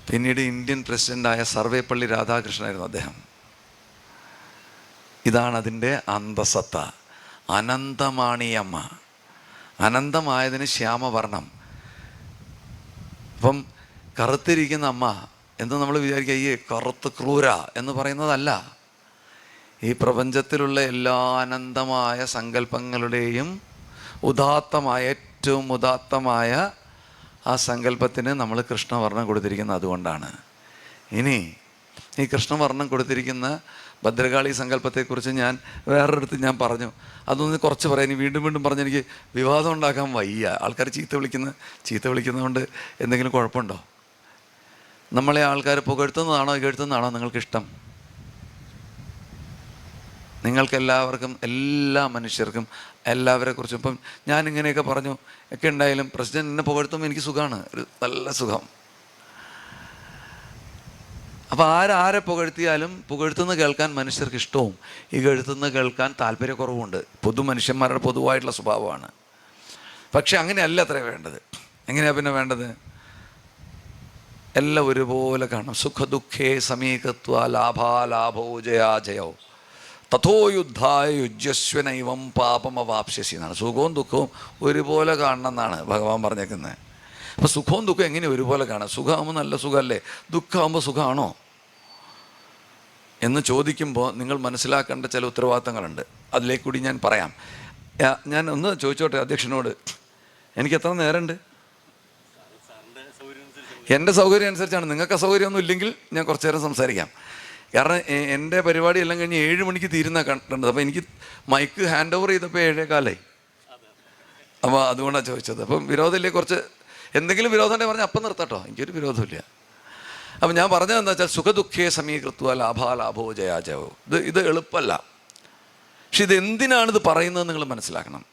പിന്നീട് ഇന്ത്യൻ പ്രസിഡൻ്റായ സർവേപ്പള്ളി രാധാകൃഷ്ണനായിരുന്നു അദ്ദേഹം. ഇതാണ് അതിൻ്റെ അന്തസത്ത. അനന്തമാണിയമ്മ, അനന്തമായതിന് ശ്യാമവർണ്ണം. അപ്പം കറുത്തിരിക്കുന്ന അമ്മ എന്ന് നമ്മൾ വിചാരിക്കുക, ഈ കറുത്ത് ക്രൂര എന്ന് പറയുന്നതല്ല. ഈ പ്രപഞ്ചത്തിലുള്ള എല്ലാ അനന്തമായ സങ്കല്പങ്ങളുടെയും ഏറ്റവും ഉദാത്തമായ ആ സങ്കല്പത്തിന് നമ്മൾ കൃഷ്ണവർണ്ണം കൊടുത്തിരിക്കുന്നത് അതുകൊണ്ടാണ്. ഇനി ഈ കൃഷ്ണവർണ്ണം കൊടുത്തിരിക്കുന്ന ഭദ്രകാളി സങ്കല്പത്തെക്കുറിച്ച് ഞാൻ വേറൊരിടത്ത് ഞാൻ പറഞ്ഞു. അതൊന്ന് കുറച്ച് പറയാം. ഇനി വീണ്ടും പറഞ്ഞെനിക്ക് വിവാദം ഉണ്ടാക്കാൻ വയ്യ. ആൾക്കാർ ചീത്ത വിളിക്കുന്നതുകൊണ്ട് എന്തെങ്കിലും കുഴപ്പമുണ്ടോ? നമ്മളെ ആൾക്കാർ പുകഴ്ത്തുന്നതാണോ ഇകഴ്ത്തുന്നതാണോ നിങ്ങൾക്കിഷ്ടം? നിങ്ങൾക്കെല്ലാവർക്കും, എല്ലാ മനുഷ്യർക്കും എല്ലാവരെക്കുറിച്ചും ഇപ്പം ഞാനിങ്ങനെയൊക്കെ പറഞ്ഞു ഒക്കെ ഉണ്ടായാലും പ്രസിഡന്റ് എന്നെ പുകഴ്ത്തുമ്പോൾ എനിക്ക് സുഖമാണ്, ഒരു നല്ല സുഖം. അപ്പോൾ ആരെ പുകഴ്ത്തിയാലും പുകഴ്ത്തുന്ന കേൾക്കാൻ മനുഷ്യർക്ക് ഇഷ്ടവും ഇകഴ്ത്തുന്ന കേൾക്കാൻ താല്പര്യക്കുറവുമുണ്ട്. മനുഷ്യന്മാരുടെ പൊതുവായിട്ടുള്ള സ്വഭാവമാണ്. പക്ഷെ അങ്ങനെയല്ല അത്ര വേണ്ടത്. എങ്ങനെയാണ് പിന്നെ വേണ്ടത്? എല്ലാം ഒരുപോലെ കാണണം. സുഖദുഃഖേ സമീകത്വ ലാഭാലാഭോ ജയാജയോ തഥോ യുദ്ധായ യുജ്യസ്വനൈവം പാപമവാപ്സ്യസി എന്നാണ്. സുഖവും ദുഃഖവും ഒരുപോലെ കാണണം എന്നാണ് ഭഗവാൻ പറഞ്ഞേക്കുന്നത്. അപ്പോൾ സുഖവും ദുഃഖവും എങ്ങനെ ഒരുപോലെ കാണാം? സുഖമാകുമ്പോൾ നല്ല സുഖമല്ലേ, ദുഃഖമാകുമ്പോൾ സുഖമാണോ എന്ന് ചോദിക്കുമ്പോൾ നിങ്ങൾ മനസ്സിലാക്കേണ്ട ചില ഉത്തരവാദിത്തങ്ങളുണ്ട്. അതിലേക്ക് കൂടി ഞാൻ പറയാം. ഞാൻ ഒന്ന് ചോദിച്ചോട്ടെ അധ്യക്ഷനോട്, എനിക്ക് എത്ര നേരമുണ്ട്? എൻ്റെ സൗകര്യം അനുസരിച്ചാണ്. നിങ്ങൾക്ക് അസൗകര്യമൊന്നും ഇല്ലെങ്കിൽ ഞാൻ കുറച്ച് നേരം സംസാരിക്കാം. കാരണം എൻ്റെ പരിപാടി എല്ലാം കഴിഞ്ഞ് 7 മണിക്ക് തീരുന്ന കണ്ടത്. അപ്പോൾ എനിക്ക് മൈക്ക് ഹാൻഡ് ഓവർ ചെയ്തപ്പോൾ 7:15. അപ്പോൾ അതുകൊണ്ടാണ് ചോദിച്ചത്. അപ്പം വിരോധമില്ലേ? കുറച്ച് എന്തെങ്കിലും വിരോധം ഉണ്ടെങ്കിൽ പറഞ്ഞാൽ അപ്പം നിർത്താട്ടോ, എനിക്കൊരു വിരോധമില്ല. അപ്പം ഞാൻ പറഞ്ഞത് എന്താ വെച്ചാൽ സുഖദുഃഖേ സമീകൃത്വ ലാഭാലാഭോ ജയാജയോ. ഇത് എളുപ്പമല്ല. പക്ഷെ ഇത് എന്തിനാണിത് പറയുന്നത് നിങ്ങൾ മനസ്സിലാക്കണം.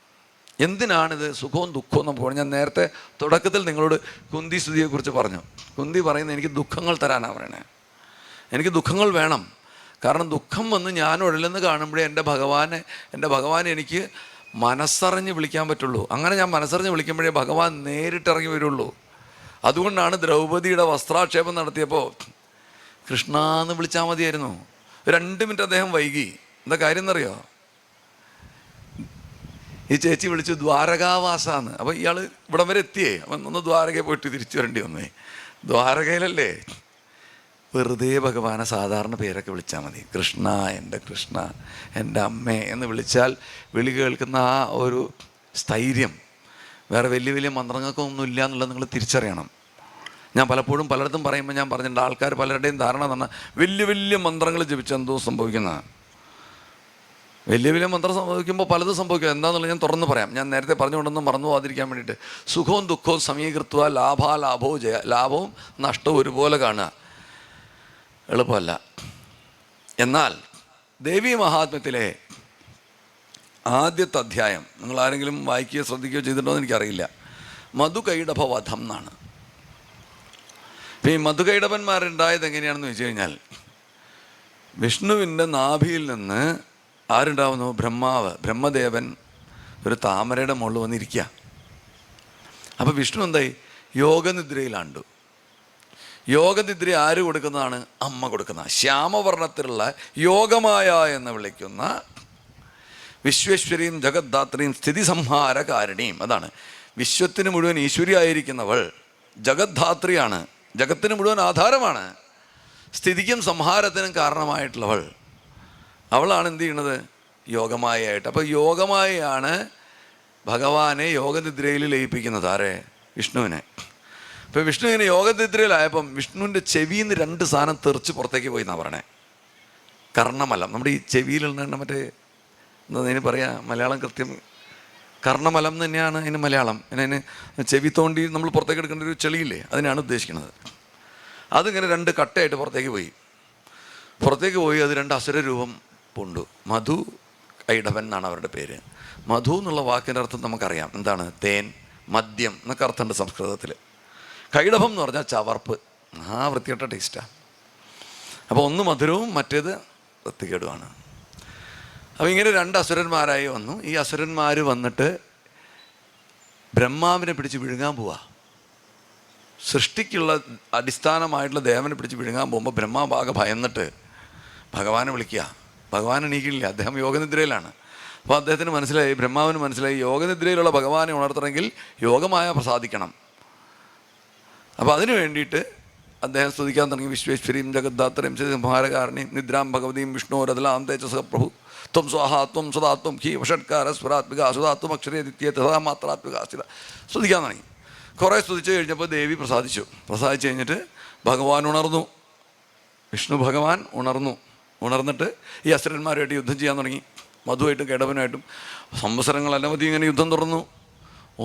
എന്തിനാണിത് സുഖവും ദുഃഖവും നമുക്ക് പോകണം? ഞാൻ നേരത്തെ തുടക്കത്തിൽ നിങ്ങളോട് കുന്തി സ്തുതിയെക്കുറിച്ച് പറഞ്ഞു. കുന്തി പറയുന്നത് എനിക്ക് ദുഃഖങ്ങൾ തരാനാണ് പറയണേ. എനിക്ക് ദുഃഖങ്ങൾ വേണം. കാരണം ദുഃഖം വന്ന് ഞാൻ ഉഴലെന്ന് കാണുമ്പോഴേ എൻ്റെ ഭഗവാനെ എനിക്ക് മനസ്സറിഞ്ഞ് വിളിക്കാൻ പറ്റുള്ളൂ. അങ്ങനെ ഞാൻ മനസ്സറിഞ്ഞ് വിളിക്കുമ്പോഴേ ഭഗവാൻ നേരിട്ടിറങ്ങി വരുള്ളൂ. അതുകൊണ്ടാണ് ദ്രൗപദിയുടെ വസ്ത്രാക്ഷേപം നടത്തിയപ്പോൾ കൃഷ്ണ എന്ന് വിളിച്ചാൽ മതിയായിരുന്നു. 2 മിനിറ്റ് അദ്ദേഹം വൈകി. എന്താ കാര്യം എന്നറിയോ? ഈ ചേച്ചി വിളിച്ചു ദ്വാരകാവാസാന്ന്. അപ്പോൾ ഇയാൾ ഇവിടം വരെ എത്തിയേ. അപ്പം ഒന്ന് ദ്വാരകയിൽ പോയിട്ട് തിരിച്ചു വരേണ്ടി വന്നേ. ദ്വാരകയിലല്ലേ, വെറുതെ ഭഗവാനെ സാധാരണ പേരൊക്കെ വിളിച്ചാൽ മതി. കൃഷ്ണ, എൻ്റെ കൃഷ്ണ, എൻ്റെ അമ്മേ എന്ന് വിളിച്ചാൽ വിളി കേൾക്കുന്ന ആ ഒരു സ്ഥൈര്യം വേറെ വലിയ വലിയ മന്ത്രങ്ങൾക്കൊന്നും ഇല്ല എന്നുള്ളത് നിങ്ങൾ തിരിച്ചറിയണം. ഞാൻ പലപ്പോഴും പലയിടത്തും പറയുമ്പോൾ ഞാൻ പറഞ്ഞിട്ടുണ്ട്, ആൾക്കാർ പലരുടെയും ധാരണ എന്ന് പറഞ്ഞാൽ വലിയ വലിയ മന്ത്രങ്ങൾ ജപിച്ച് എന്തോ സംഭവിക്കുന്നതാണ്. വലിയ വലിയ മന്ത്രം സംഭവിക്കുമ്പോൾ പലതും സംഭവിക്കും. എന്താണെന്നുള്ളത് ഞാൻ തുറന്ന് പറയാം. ഞാൻ നേരത്തെ പറഞ്ഞുകൊണ്ടൊന്നും മറന്നു പോകാതിരിക്കാൻ വേണ്ടിയിട്ട്. സുഖവും ദുഃഖവും സമീകൃത്വ ലാഭാലാഭോ ജയ. ലാഭവും നഷ്ടവും ഒരുപോലെ കാണുക എളുപ്പമല്ല. എന്നാൽ ദേവീ മഹാത്മ്യത്തിലെ ആദ്യത്തെ അധ്യായം നിങ്ങൾ ആരെങ്കിലും വായിക്കുകയോ ശ്രദ്ധിക്കുകയോ ചെയ്തിട്ടുണ്ടോ എന്ന് എനിക്കറിയില്ല. മധുകൈടഭവധം എന്നാണ്. ഈ മധുകൈടഭന്മാരുണ്ടായത് എങ്ങനെയാണെന്ന് വെച്ച് കഴിഞ്ഞാൽ, വിഷ്ണുവിൻ്റെ നാഭിയിൽ നിന്ന് ആരുണ്ടാവുന്നു? ബ്രഹ്മദേവൻ ഒരു താമരയുടെ മുകളിൽ വന്നിരിക്കുക. അപ്പോൾ വിഷ്ണു എന്തായി? യോഗനിദ്രയിലാണ്ടു. യോഗനിദ്ര ആര് കൊടുക്കുന്നതാണ്? അമ്മ കൊടുക്കുന്ന. ശ്യാമവർണ്ണത്തിലുള്ള യോഗമായ എന്ന് വിളിക്കുന്ന വിശ്വേശ്വരിയും ജഗദ്ധാത്രിയും സ്ഥിതി സംഹാരകാരിണിയും. അതാണ് വിശ്വത്തിന് മുഴുവൻ ഈശ്വരിയായിരിക്കുന്നവൾ. ജഗദ്ധാത്രിയാണ്, ജഗത്തിന് മുഴുവൻ ആധാരമാണ്, സ്ഥിതിക്കും സംഹാരത്തിനും കാരണമായിട്ടുള്ളവൾ. അവളാണ് എന്ത് ചെയ്യണത്? യോഗമായായിട്ട്. അപ്പോൾ യോഗമായാണ് ഭഗവാനെ യോഗനിദ്രയിൽ ലയിപ്പിക്കുന്നത്. ആരെ? വിഷ്ണുവിനെ. ഇപ്പോൾ വിഷ്ണുവിനെ യോഗനിദ്രയിലായപ്പം വിഷ്ണുവിൻ്റെ ചെവിയിൽ നിന്ന് 2 സാധനം തെറിച്ച് പുറത്തേക്ക് പോയി എന്നാണ് പറയണേ. കർണമലം, നമ്മുടെ ഈ ചെവിയിലുള്ള മറ്റേ എന്താ അതിന് പറയാ മലയാളം കൃത്യം? കർണമലം തന്നെയാണ് അതിന് മലയാളം. അതിന് ചെവി തോണ്ടി നമ്മൾ പുറത്തേക്ക് എടുക്കേണ്ട ഒരു ചെളിയില്ലേ, അതിനാണ് ഉദ്ദേശിക്കുന്നത്. അതിങ്ങനെ 2 കട്ടയായിട്ട് പുറത്തേക്ക് പോയി. അത് 2 അസുര രൂപം പൂണ്ടു. മധു കൈടവൻ എന്നാണ് അവരുടെ പേര്. മധു എന്നുള്ള വാക്കിൻ്റെ അർത്ഥം നമുക്കറിയാം. എന്താണ്? തേൻ, മദ്യം എന്നൊക്കെ അർത്ഥമുണ്ട് സംസ്കൃതത്തിൽ. കൈടഭം എന്ന് പറഞ്ഞാൽ ചവർപ്പ്. വൃത്തികെട്ട ടേസ്റ്റാണ്. അപ്പോൾ ഒന്ന് മധുരവും മറ്റേത് വൃത്തികേടുമാണ്. അപ്പോൾ ഇങ്ങനെ 2 അസുരന്മാരായി വന്നു. ഈ അസുരന്മാർ വന്നിട്ട് ബ്രഹ്മാവിനെ പിടിച്ച് വിഴുങ്ങാൻ പോവാ. സൃഷ്ടിക്കുള്ള അടിസ്ഥാനമായിട്ടുള്ള ദേവനെ പിടിച്ച് വിഴുങ്ങാൻ പോകുമ്പോൾ ബ്രഹ്മാവാകെ ഭയന്നിട്ട് ഭഗവാനെ വിളിക്കുക. ഭഗവാൻ എണീക്കില്ല, അദ്ദേഹം യോഗനിദ്രയിലാണ്. അപ്പോൾ അദ്ദേഹത്തിന് മനസ്സിലായി, ബ്രഹ്മാവിന് മനസ്സിലായി, യോഗനിദ്രയിലുള്ള ഭഗവാനെ ഉണർത്തണമെങ്കിൽ യോഗമായ പ്രസാദിക്കണം. അപ്പോൾ അതിനു വേണ്ടിയിട്ട് അദ്ദേഹം സ്തുതിക്കാൻ തുടങ്ങി. വിശ്വേശ്വരിയും ജഗദ്ധാത്രിയും സംഹാരകാരിണിയും നിദ്രാം ഭഗവതിയും വിഷ്ണോരതലാം തേജസ പ്രഭു ത്വം സ്വാഹാത്വം സദാത്വം ഹി വഷട്കാര സ്വരാത്മിക സുധാത്വം അക്ഷരേദിത്യ തഥാ മാത്രാത്മിക സ്ഥിത സ്തുതിക്കാൻ തുടങ്ങി. കുറേ സ്തുതിച്ച് കഴിഞ്ഞപ്പോൾ ദേവി പ്രസാദിച്ചു കഴിഞ്ഞിട്ട് ഭഗവാൻ ഉണർന്നു. വിഷ്ണു ഭഗവാൻ ഉണർന്നിട്ട് ഈ അസുരന്മാരുമായിട്ട് യുദ്ധം ചെയ്യാൻ തുടങ്ങി. മധുവായിട്ടും കൈടവനുമായിട്ടും സംവത്സരങ്ങൾ അനവധി ഇങ്ങനെ യുദ്ധം തുടർന്നു.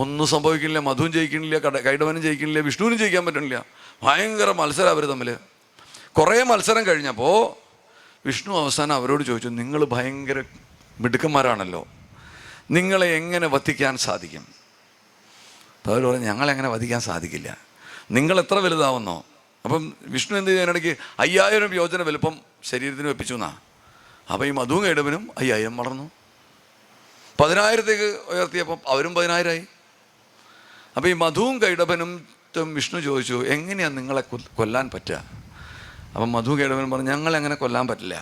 ഒന്നും സംഭവിക്കുന്നില്ല. മധുവും ജയിക്കണില്ല, കൈടവനും ജയിക്കണില്ല, വിഷ്ണുവിനും ജയിക്കാൻ പറ്റണില്ല. ഭയങ്കര മത്സരം അവർ തമ്മിൽ. കുറേ മത്സരം കഴിഞ്ഞപ്പോൾ വിഷ്ണു അവസാനം അവരോട് ചോദിച്ചു, നിങ്ങൾ ഭയങ്കര മിടുക്കന്മാരാണല്ലോ, നിങ്ങളെ എങ്ങനെ വധിക്കാൻ സാധിക്കും? അപ്പോൾ അവർ പറഞ്ഞു, ഞങ്ങളെങ്ങനെ വധിക്കാൻ സാധിക്കില്ല, നിങ്ങൾ എത്ര വലുതാവുന്നോ. അപ്പം വിഷ്ണു എന്ത് ചെയ്യാനിടയ്ക്ക് 5000 യോജന വലുപ്പം ശരീരത്തിന് വെപ്പിച്ചു എന്നാ. അപ്പോൾ ഈ മധുവും കൈടവനും 5000 വളർന്നു. 10000ത്തേക്ക് ഉയർത്തിയപ്പം അവരും 10000 ആയി. അപ്പോൾ ഈ മധുവും കൈടഭനും വിഷ്ണു ചോദിച്ചു, എങ്ങനെയാണ് നിങ്ങളെ കൊല്ലാൻ പറ്റുക? അപ്പം മധു കൈടഭനും പറഞ്ഞു, ഞങ്ങളെങ്ങനെ കൊല്ലാൻ പറ്റില്ല.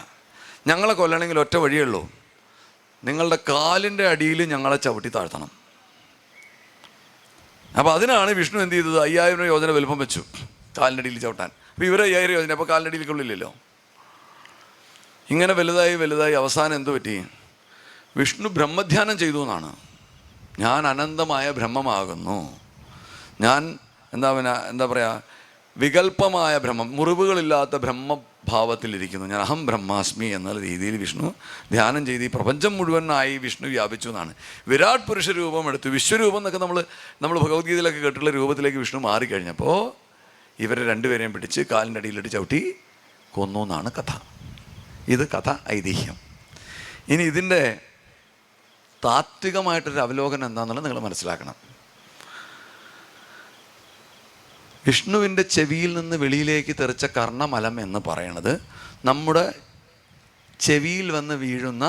ഞങ്ങളെ കൊല്ലണമെങ്കിൽ ഒറ്റ വഴിയേ ഉള്ളൂ, നിങ്ങളുടെ കാലിൻ്റെ അടിയിൽ ഞങ്ങളെ ചവിട്ടി താഴ്ത്തണം. അപ്പോൾ അതിനാണ് വിഷ്ണു എന്ത് ചെയ്തത്? 5000 യോജന വലുപ്പം വെച്ചു കാലിൻ്റെ അടിയിൽ ചവിട്ടാൻ. അപ്പോൾ ഇവരെ 5000 യോജന, അപ്പോൾ കാലിൻ്റെ അടിയിൽ കൊള്ളില്ലല്ലോ. ഇങ്ങനെ വലുതായി അവസാനം എന്തു പറ്റി? വിഷ്ണു ബ്രഹ്മധ്യാനം ചെയ്തു എന്നാണ്. ഞാൻ അനന്തമായ ബ്രഹ്മമാകുന്നു, ഞാൻ എന്താ പറയുക, വികല്പമായ ബ്രഹ്മം, മുറിവുകളില്ലാത്ത ബ്രഹ്മഭാവത്തിലിരിക്കുന്നു, ഞാൻ അഹം ബ്രഹ്മാസ്മി എന്നുള്ള രീതിയിൽ വിഷ്ണു ധ്യാനം ചെയ്ത് ഈ പ്രപഞ്ചം മുഴുവനായി വിഷ്ണു വ്യാപിച്ചു എന്നാണ്. വിരാട് പുരുഷ രൂപം എടുത്തു, വിശ്വരൂപം എന്നൊക്കെ നമ്മൾ ഭഗവത്ഗീതയിലൊക്കെ കേട്ടിട്ടുള്ള രൂപത്തിലേക്ക് വിഷ്ണു മാറിക്കഴിഞ്ഞപ്പോൾ ഇവരെ രണ്ടുപേരെയും പിടിച്ച് കാലിൻ്റെ അടിയിലിട്ട് ചവിട്ടി കൊന്നു എന്നാണ് കഥ. ഇത് കഥ, ഐതിഹ്യം. ഇനി ഇതിൻ്റെ താത്വികമായിട്ടൊരു അവലോകനം എന്താണെന്നുള്ളത് നിങ്ങൾ മനസ്സിലാക്കണം. വിഷ്ണുവിൻ്റെ ചെവിയിൽ നിന്ന് വെളിയിലേക്ക് തെറിച്ച കർണമലം എന്ന് പറയണത് നമ്മുടെ ചെവിയിൽ വന്ന് വീഴുന്ന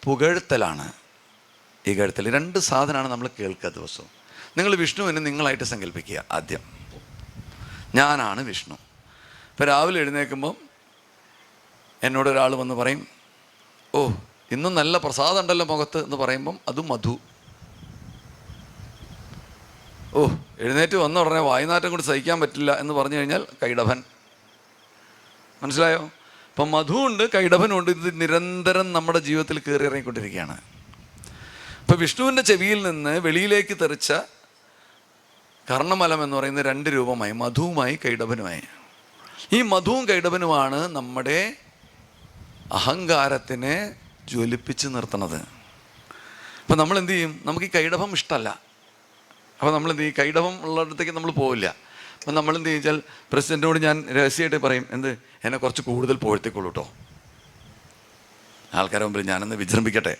പുകഴ്ത്തലാണ്, ഇകഴ്ത്തൽ. 2 സാധനമാണ് നമ്മൾ കേൾക്കുക ദിവസവും. നിങ്ങൾ വിഷ്ണുവിനെ നിങ്ങളായിട്ട് സങ്കല്പിക്കുക. ആദ്യം ഞാനാണ് വിഷ്ണു. ഇപ്പോൾ രാവിലെ എഴുന്നേൽക്കുമ്പം എന്നോടൊരാൾ വന്ന് പറയും, ഓ ഇന്നും നല്ല പ്രസാദം ഉണ്ടല്ലോ മുഖത്ത് എന്ന് പറയുമ്പം അത് മധു. ഓ എഴുന്നേറ്റ് വന്ന ഉടനെ വായുനാറ്റം കൊണ്ട് സഹിക്കാൻ പറ്റില്ല എന്ന് പറഞ്ഞു കഴിഞ്ഞാൽ കൈടഭൻ. മനസ്സിലായോ? അപ്പം മധുവുണ്ട്, കൈടഭനുണ്ട്. ഇത് നിരന്തരം നമ്മുടെ ജീവിതത്തിൽ കയറി ഇറങ്ങിക്കൊണ്ടിരിക്കുകയാണ്. ഇപ്പം വിഷ്ണുവിൻ്റെ ചെവിയിൽ നിന്ന് വെളിയിലേക്ക് തെറിച്ച കർണമലം എന്ന് പറയുന്ന 2 രൂപമായി, മധുവുമായി കൈടഭനുമായി. ഈ മധുവും കൈടഭനുമാണ് നമ്മുടെ അഹങ്കാരത്തിനെ ജ്വലിപ്പിച്ച് നിർത്തണത്. അപ്പം നമ്മൾ എന്ത് ചെയ്യും? നമുക്ക് ഈ കൈടഭം ഇഷ്ടമല്ല. അപ്പോൾ നമ്മൾ എന്ത് ചെയ്യും? കൈടഭം ഉള്ളിടത്തേക്ക് നമ്മൾ പോവില്ല. അപ്പം നമ്മൾ എന്ത് ചോദിച്ചാൽ പ്രസിഡൻറ്റിനോട് ഞാൻ രഹസ്യമായിട്ട് പറയും, എന്നെ കുറച്ച് കൂടുതൽ പുകഴ്ത്തിക്കൊള്ളൂ കേട്ടോ, ആൾക്കാരുടെ മുമ്പിൽ ഞാനൊന്ന് വിജൃംഭിക്കട്ടെ.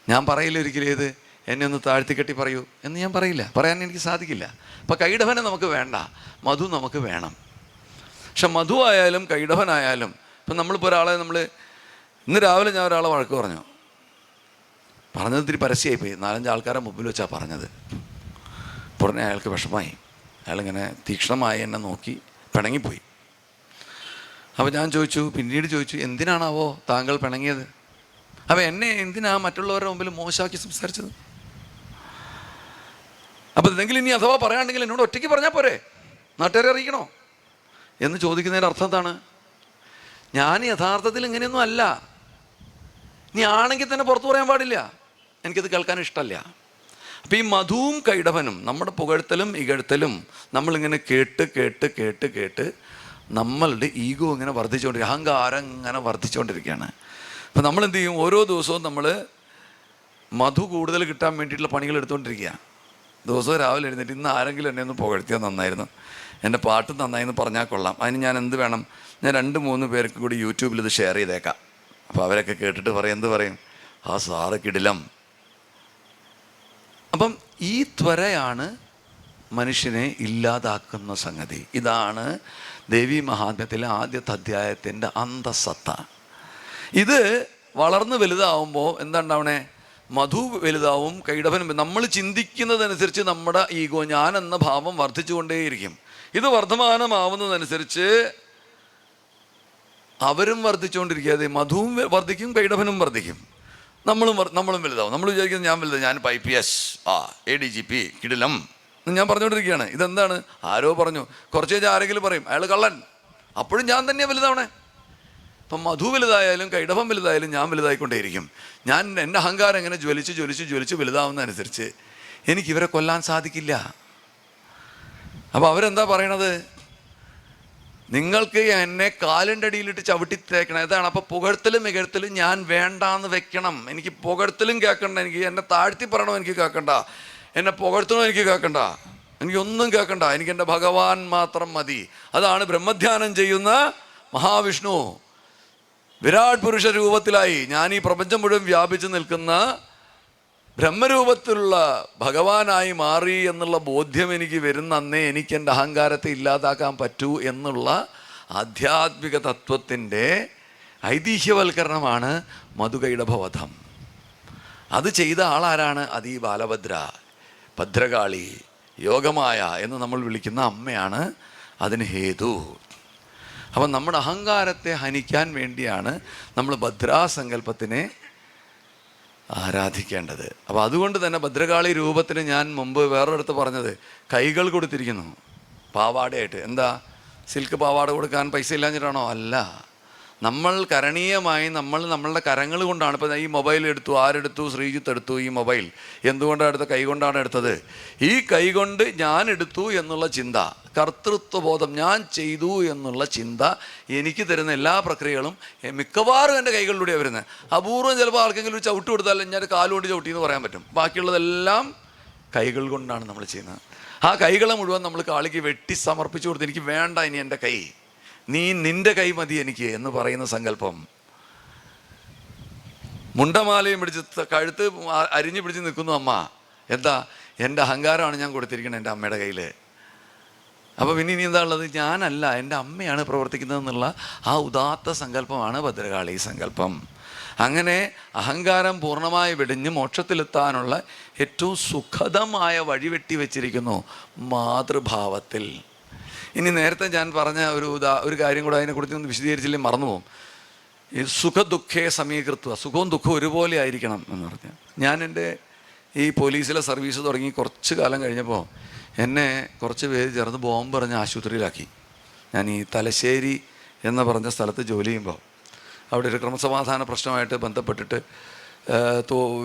ഞാൻ പറയില്ല ഒരിക്കലും ഏത് എന്നെ ഒന്ന് താഴ്ത്തിക്കെട്ടി പറയൂ എന്ന് ഞാൻ പറയില്ല, പറയാൻ എനിക്ക് സാധിക്കില്ല. അപ്പം കൈടഭനെ നമുക്ക് വേണ്ട, മധു നമുക്ക് വേണം. പക്ഷെ മധു ആയാലും കൈടഭനായാലും ഇപ്പം നമ്മളിപ്പോൾ ഒരാളെ ഇന്ന് രാവിലെ ഞാൻ ഒരാളെ വഴക്ക് പറഞ്ഞത് ഇത്തിരി പരസ്യമായിപ്പോയി. 4-5 ആൾക്കാരെ മുമ്പിൽ വെച്ചാൽ പറഞ്ഞത്. പുറമെ അയാൾക്ക് വിഷമായി, അയാളിങ്ങനെ തീക്ഷ്ണമായി എന്നെ നോക്കി പിണങ്ങിപ്പോയി. അപ്പോൾ ഞാൻ പിന്നീട് ചോദിച്ചു എന്തിനാണാവോ താങ്കൾ പിണങ്ങിയത്? അപ്പോൾ എന്നെ എന്തിനാ മറ്റുള്ളവരുടെ മുമ്പിൽ മോശമാക്കി സംസാരിച്ചത്? അപ്പോൾ എന്തെങ്കിലും ഇനി അഥവാ പറയാണ്ടെങ്കിൽ എന്നോട് ഒറ്റയ്ക്ക് പറഞ്ഞാൽ പോരെ, നാട്ടുകാരെ അറിയിക്കണോ എന്ന് ചോദിക്കുന്നതിൻ്റെ അർത്ഥം എന്താണ്? ഞാൻ യഥാർത്ഥത്തിൽ ഇങ്ങനെയൊന്നും അല്ല. നീ ആണെങ്കിൽ തന്നെ പുറത്തു പറയാൻ പാടില്ല, എനിക്കത് കേൾക്കാൻ ഇഷ്ടമല്ല. അപ്പം ഈ മധുവും കൈടഭനും നമ്മുടെ പുകഴ്ത്തലും ഇകഴ്ത്തലും നമ്മളിങ്ങനെ കേട്ട് നമ്മളുടെ ഈഗോ ഇങ്ങനെ വർദ്ധിച്ചുകൊണ്ടിരിക്കുക, അഹങ്കാരം ഇങ്ങനെ വർദ്ധിച്ചുകൊണ്ടിരിക്കുകയാണ്. അപ്പം നമ്മളെന്ത് ചെയ്യും? ഓരോ ദിവസവും നമ്മൾ മധു കൂടുതൽ കിട്ടാൻ വേണ്ടിയിട്ടുള്ള പണികൾ എടുത്തുകൊണ്ടിരിക്കുക. ദിവസവും രാവിലെ എഴുന്നേറ്റ് ഇന്ന് ആരെങ്കിലും എന്നെ ഒന്ന് പുകഴ്ത്തിയാൽ നന്നായിരുന്നു, എൻ്റെ പാട്ട് നന്നായിന്ന് പറഞ്ഞാൽ കൊള്ളാം, അതിന് ഞാൻ എന്ത് വേണം? ഞാൻ 2-3 പേർക്ക് കൂടി യൂട്യൂബിൽ ഇത് ഷെയർ ചെയ്തേക്കാം. അപ്പോൾ അവരൊക്കെ കേട്ടിട്ട് എന്ത് പറയും? ആ സാറ് കിടിലം. അപ്പം ഈ ത്വരയാണ് മനുഷ്യനെ ഇല്ലാതാക്കുന്ന സംഗതി. ഇതാണ് ദേവി മഹാത്മ്യത്തിലെ ആദ്യത്തെ അധ്യായത്തിൻ്റെ അന്തസത്ത. ഇത് വളർന്ന് വലുതാവുമ്പോൾ എന്താണ്ടാവണേ? മധു വലുതാവും, കൈടഭനും. നമ്മൾ ചിന്തിക്കുന്നതനുസരിച്ച് നമ്മുടെ ഈഗോ, ഞാൻ എന്ന ഭാവം വർദ്ധിച്ചുകൊണ്ടേയിരിക്കും. ഇത് വർദ്ധമാനമാവുന്നതനുസരിച്ച് അവരും വർദ്ധിച്ചുകൊണ്ടിരിക്കാതെ മധുവും വർദ്ധിക്കും, കൈടഭനും വർദ്ധിക്കും, നമ്മളും വലുതാവും. നമ്മൾ വിചാരിക്കുന്നത് ഞാൻ വലുതാണ്, ഞാനിപ്പോൾ IPS, ADGP കിടിലം എന്ന് ഞാൻ പറഞ്ഞുകൊണ്ടിരിക്കുകയാണ്. ഇതെന്താണ്? ആരോ പറഞ്ഞു, കുറച്ച് കഴിഞ്ഞാൽ ആരെങ്കിലും പറയും അയാൾ കള്ളൻ, അപ്പോഴും ഞാൻ തന്നെയാണ് വലുതാവണേ. അപ്പം മധു വലുതായാലും കൈടഭം വലുതായാലും ഞാൻ വലുതായിക്കൊണ്ടേയിരിക്കും. ഞാൻ എൻ്റെ അഹങ്കാരം എങ്ങനെ ജ്വലിച്ച് വലുതാവുന്നതനുസരിച്ച് എനിക്കിവരെ കൊല്ലാൻ സാധിക്കില്ല. അപ്പോൾ അവരെന്താ പറയണത്? നിങ്ങൾക്ക് എന്നെ കാലിൻ്റെ അടിയിലിട്ട് ചവിട്ടിത്തേക്കണം. ഇതാണ്. അപ്പോൾ പുകഴ്ത്തലും മികഴ്ത്തലും ഞാൻ വേണ്ടാന്ന് വെക്കണം. എനിക്ക് പുകഴ്ത്തലും കേൾക്കണ്ട, എനിക്ക് എന്നെ താഴ്ത്തി പറയണോ എനിക്ക് കേൾക്കണ്ട, എന്നെ പുകഴ്ത്തണോ എനിക്ക് കേൾക്കണ്ട, എനിക്കൊന്നും കേൾക്കണ്ട, എനിക്ക് എൻ്റെ ഭഗവാൻ മാത്രം മതി. അതാണ് ബ്രഹ്മധ്യാനം ചെയ്യുന്ന മഹാവിഷ്ണു വിരാട് പുരുഷ രൂപത്തിലായി ഞാൻ ഈ പ്രപഞ്ചം മുഴുവൻ വ്യാപിച്ചു നിൽക്കുന്ന ബ്രഹ്മരൂപത്തിലുള്ള ഭഗവാനായി മാറി എന്നുള്ള ബോധ്യം എനിക്ക് വരുന്ന അന്നേ എനിക്ക് എൻ്റെ അഹങ്കാരത്തെ ഇല്ലാതാക്കാൻ പറ്റൂ എന്നുള്ള ആധ്യാത്മിക തത്വത്തിൻ്റെ ഐതിഹ്യവൽക്കരണമാണ് മധുകൈടഭവധം. അത് ചെയ്ത ആളാരാണ്? അത് ഈ ബാലഭദ്ര. ഭദ്രകാളി, യോഗമായ എന്ന് നമ്മൾ വിളിക്കുന്ന അമ്മയാണ് അതിന് ഹേതു. അപ്പം നമ്മുടെ അഹങ്കാരത്തെ ഹനിക്കാൻ വേണ്ടിയാണ് നമ്മൾ ഭദ്രാസങ്കല്പത്തിനെ ആരാധിക്കേണ്ടത്. അപ്പോൾ അതുകൊണ്ട് തന്നെ ഭദ്രകാളി രൂപത്തിന് ഞാൻ മുമ്പ് വേറൊരിടത്ത് പറഞ്ഞത് കൈകൾ കൊടുത്തിരിക്കുന്നു പാവാടയായിട്ട്. എന്താ, സിൽക്ക് പാവാട കൊടുക്കാൻ പൈസ ഇല്ലാഞ്ഞിട്ടാണോ? അല്ല, നമ്മൾ കരണീയമായി നമ്മളുടെ കരങ്ങൾ കൊണ്ടാണ്. ഇപ്പം ഈ മൊബൈൽ എടുത്തു, ആരെടുത്തു? ശ്രീജിത്ത് എടുത്തു ഈ മൊബൈൽ. എന്തുകൊണ്ടാണ് എടുത്തത്? കൈ കൊണ്ടാണ് എടുത്തത്. ഈ കൈ കൊണ്ട് ഞാൻ എടുത്തു എന്നുള്ള ചിന്ത, കർത്തൃത്വബോധം, ഞാൻ ചെയ്തു എന്നുള്ള ചിന്ത എനിക്ക് തരുന്ന എല്ലാ പ്രക്രിയകളും മിക്കവാറും എൻ്റെ കൈകളിലൂടെയാണ് വരുന്നത്. അപൂർവം ചിലപ്പോൾ ആർക്കെങ്കിലും ഒരു ചവിട്ട് കൊടുത്താൽ ഞാൻ കാലുകൊണ്ട് ചവിട്ടി എന്ന് പറയാൻ പറ്റും. ബാക്കിയുള്ളതെല്ലാം കൈകൾ കൊണ്ടാണ് നമ്മൾ ചെയ്യുന്നത്. ആ കൈകളെ മുഴുവൻ നമ്മൾ കാളിക്ക് വെട്ടി സമർപ്പിച്ചു കൊടുത്ത്, എനിക്ക് വേണ്ട ഇനി എൻ്റെ കൈ, നിൻ്റെ കൈ മതി എനിക്ക് എന്ന് പറയുന്ന സങ്കല്പം. മുണ്ടമാലയും പിടിച്ച് കഴുത്ത് അരിഞ്ഞു പിടിച്ച് നിൽക്കുന്നു അമ്മ. എന്താ, എൻ്റെ അഹങ്കാരമാണ് ഞാൻ കൊടുത്തിരിക്കുന്നത് എൻ്റെ അമ്മയുടെ കയ്യിൽ. അപ്പോൾ പിന്നെ ഇനി എന്താ ഉള്ളത്? ഞാനല്ല, എൻ്റെ അമ്മയാണ് പ്രവർത്തിക്കുന്നതെന്നുള്ള ആ ഉദാത്ത സങ്കല്പമാണ് ഭദ്രകാളി സങ്കല്പം. അങ്ങനെ അഹങ്കാരം പൂർണ്ണമായി വെടിഞ്ഞ് മോക്ഷത്തിലെത്താനുള്ള ഏറ്റവും സുഖദമായ വഴിവെട്ടി വെച്ചിരിക്കുന്നു മാതൃഭാവത്തിൽ. ഇനി നേരത്തെ ഞാൻ പറഞ്ഞ ഒരു കാര്യം കൂടെ അതിനെക്കുറിച്ച് ഒന്ന് വിശദീകരിച്ചില്ലേ മറന്നുപോകും. ഈ സുഖദുഃഖേ സമീകൃത്വ, സുഖവും ദുഃഖവും ഒരുപോലെ ആയിരിക്കണം എന്ന് പറഞ്ഞു. ഞാൻ എൻ്റെ ഈ പോലീസിലെ സർവീസ് തുടങ്ങി കുറച്ച് കാലം കഴിഞ്ഞപ്പോൾ എന്നെ കുറച്ച് പേര് ചേർന്ന് ബോംബ് പറഞ്ഞ് ആശുപത്രിയിലാക്കി. ഞാൻ ഈ തലശ്ശേരി എന്ന് പറഞ്ഞ സ്ഥലത്ത് ജോലി ചെയ്യുമ്പോൾ അവിടെ ഒരു ക്രമസമാധാന പ്രശ്നമായിട്ട് ബന്ധപ്പെട്ടിട്ട്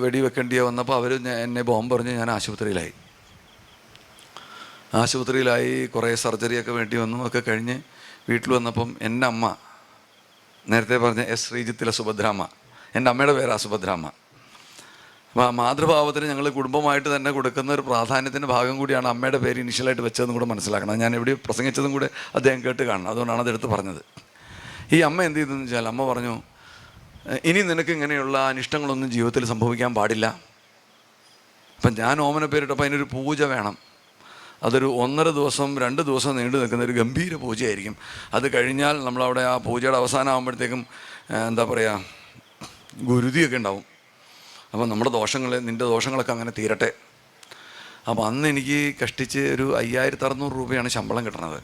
വെടിവെക്കേണ്ടി വന്നപ്പോൾ അവർ എന്നെ ബോംബ് പറഞ്ഞ് ഞാൻ ആശുപത്രിയിലായി കുറേ സർജറിയൊക്കെ വേണ്ടി വന്നു. ഒക്കെ കഴിഞ്ഞ് വീട്ടിൽ വന്നപ്പം എൻ്റെ അമ്മ, നേരത്തെ പറഞ്ഞ എസ് ശ്രീജിത്തിലെ സുഭദ്രാമ്മ, എൻ്റെ അമ്മയുടെ പേരാ സുഭദ്രാമ്മ. അപ്പോൾ ആ മാതൃഭാവത്തിന് ഞങ്ങൾ കുടുംബമായിട്ട് തന്നെ കൊടുക്കുന്ന ഒരു പ്രാധാന്യത്തിൻ്റെ ഭാഗം കൂടിയാണ് അമ്മയുടെ പേര് ഇനിഷ്യലായിട്ട് വെച്ചതെന്ന് കൂടെ മനസ്സിലാക്കണം. ഞാൻ എവിടെ പ്രസംഗിച്ചതും കൂടെ അദ്ദേഹം കേട്ട് കാണണം, അതുകൊണ്ടാണ് അതെടുത്ത് പറഞ്ഞത്. ഈ അമ്മ എന്ത് ചെയ്തെന്ന് വെച്ചാൽ, അമ്മ പറഞ്ഞു, ഇനി നിനക്ക് ഇങ്ങനെയുള്ള അനിഷ്ടങ്ങളൊന്നും ജീവിതത്തിൽ സംഭവിക്കാൻ പാടില്ല. അപ്പം ഞാൻ ഓമന പേരിട്ടപ്പോൾ അതിനൊരു പൂജ വേണം. അതൊരു 1.5 ദിവസം 2 ദിവസം നീണ്ടു നിൽക്കുന്ന ഒരു ഗംഭീര പൂജയായിരിക്കും. അത് കഴിഞ്ഞാൽ നമ്മളവിടെ ആ പൂജയുടെ അവസാനം ആകുമ്പോഴത്തേക്കും എന്താ പറയുക, ഗുരുതിയൊക്കെ ഉണ്ടാവും. അപ്പം നിൻ്റെ ദോഷങ്ങളൊക്കെ അങ്ങനെ തീരട്ടെ. അപ്പോൾ അന്ന് എനിക്ക് കഷ്ടിച്ച് ഒരു 5600 രൂപയാണ് ശമ്പളം കിട്ടണത്.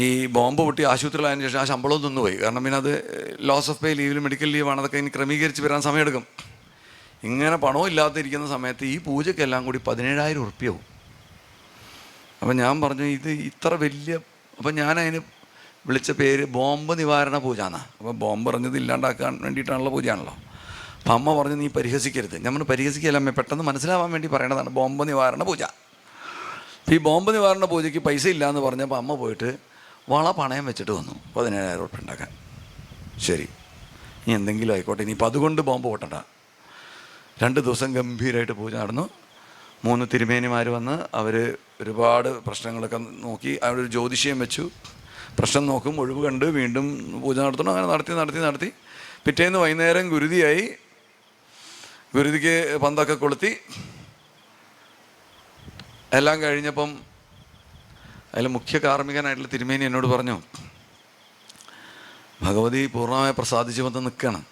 ഈ ബോംബ് പൊട്ടി ആശുപത്രിയിലായതിനു ശേഷം ആ ശമ്പളവും തിന്നുപോയി. കാരണം പിന്നെ അത് ലോസ് ഓഫ് പേ ലീവിൽ മെഡിക്കൽ ലീവാണ്, അതൊക്കെ ഇനി ക്രമീകരിച്ച് വരാൻ സമയമെടുക്കും. ഇങ്ങനെ പണവും ഇല്ലാതിരിക്കുന്ന സമയത്ത് ഈ പൂജയ്ക്കെല്ലാം കൂടി 17,000 ഉറുപ്പ്യവും. അപ്പം ഞാൻ പറഞ്ഞു, ഇത് ഇത്ര വലിയ, അപ്പം ഞാനതിന് വിളിച്ച പേര് ബോംബ് നിവാരണ പൂജ എന്നാണ്. അപ്പോൾ ബോംബ് പറഞ്ഞത് ഇല്ലാണ്ടാക്കാൻ വേണ്ടിയിട്ടാണുള്ള പൂജയാണല്ലോ. അപ്പം അമ്മ പറഞ്ഞു, നീ പരിഹസിക്കരുത്. നമ്മൾ പരിഹസിക്കല്ല അമ്മ, പെട്ടെന്ന് മനസ്സിലാവാൻ വേണ്ടി പറയണതാണ് ബോംബ് നിവാരണ പൂജ. ഈ ബോംബ് നിവാരണ പൂജയ്ക്ക് പൈസ ഇല്ല എന്ന് പറഞ്ഞപ്പോൾ അമ്മ പോയിട്ട് പണയം വെച്ചിട്ട് വന്നു 17,000 ഉറുപ്പ്യ ഉണ്ടാക്കാൻ. ശരി, ഇനി എന്തെങ്കിലും ആയിക്കോട്ടെ, ഇനിയിപ്പോൾ അതുകൊണ്ട് ബോംബ് പൊട്ടണ്ട. 2 ദിവസം ഗംഭീരമായിട്ട് പൂജ നടന്നു. 3 തിരുമേനിമാർ വന്ന് അവർ ഒരുപാട് പ്രശ്നങ്ങളൊക്കെ നോക്കി. അവരൊരു ജ്യോതിഷ്യം വെച്ചു, പ്രശ്നം നോക്കും, ഒഴിവ് കണ്ട് വീണ്ടും പൂജ നടത്തണം. അങ്ങനെ നടത്തി പിറ്റേന്ന് വൈകുന്നേരം ഗുരുതിയായി. ഗുരുതിക്ക് പന്തൊക്കെ കൊളുത്തി എല്ലാം കഴിഞ്ഞപ്പം അതിൽ മുഖ്യ കാർമ്മികനായിട്ടുള്ള തിരുമേനി എന്നോട് പറഞ്ഞു, ഭഗവതി പൂർണ്ണമായി പ്രസാദിച്ചു വന്ന് നിൽക്കണം,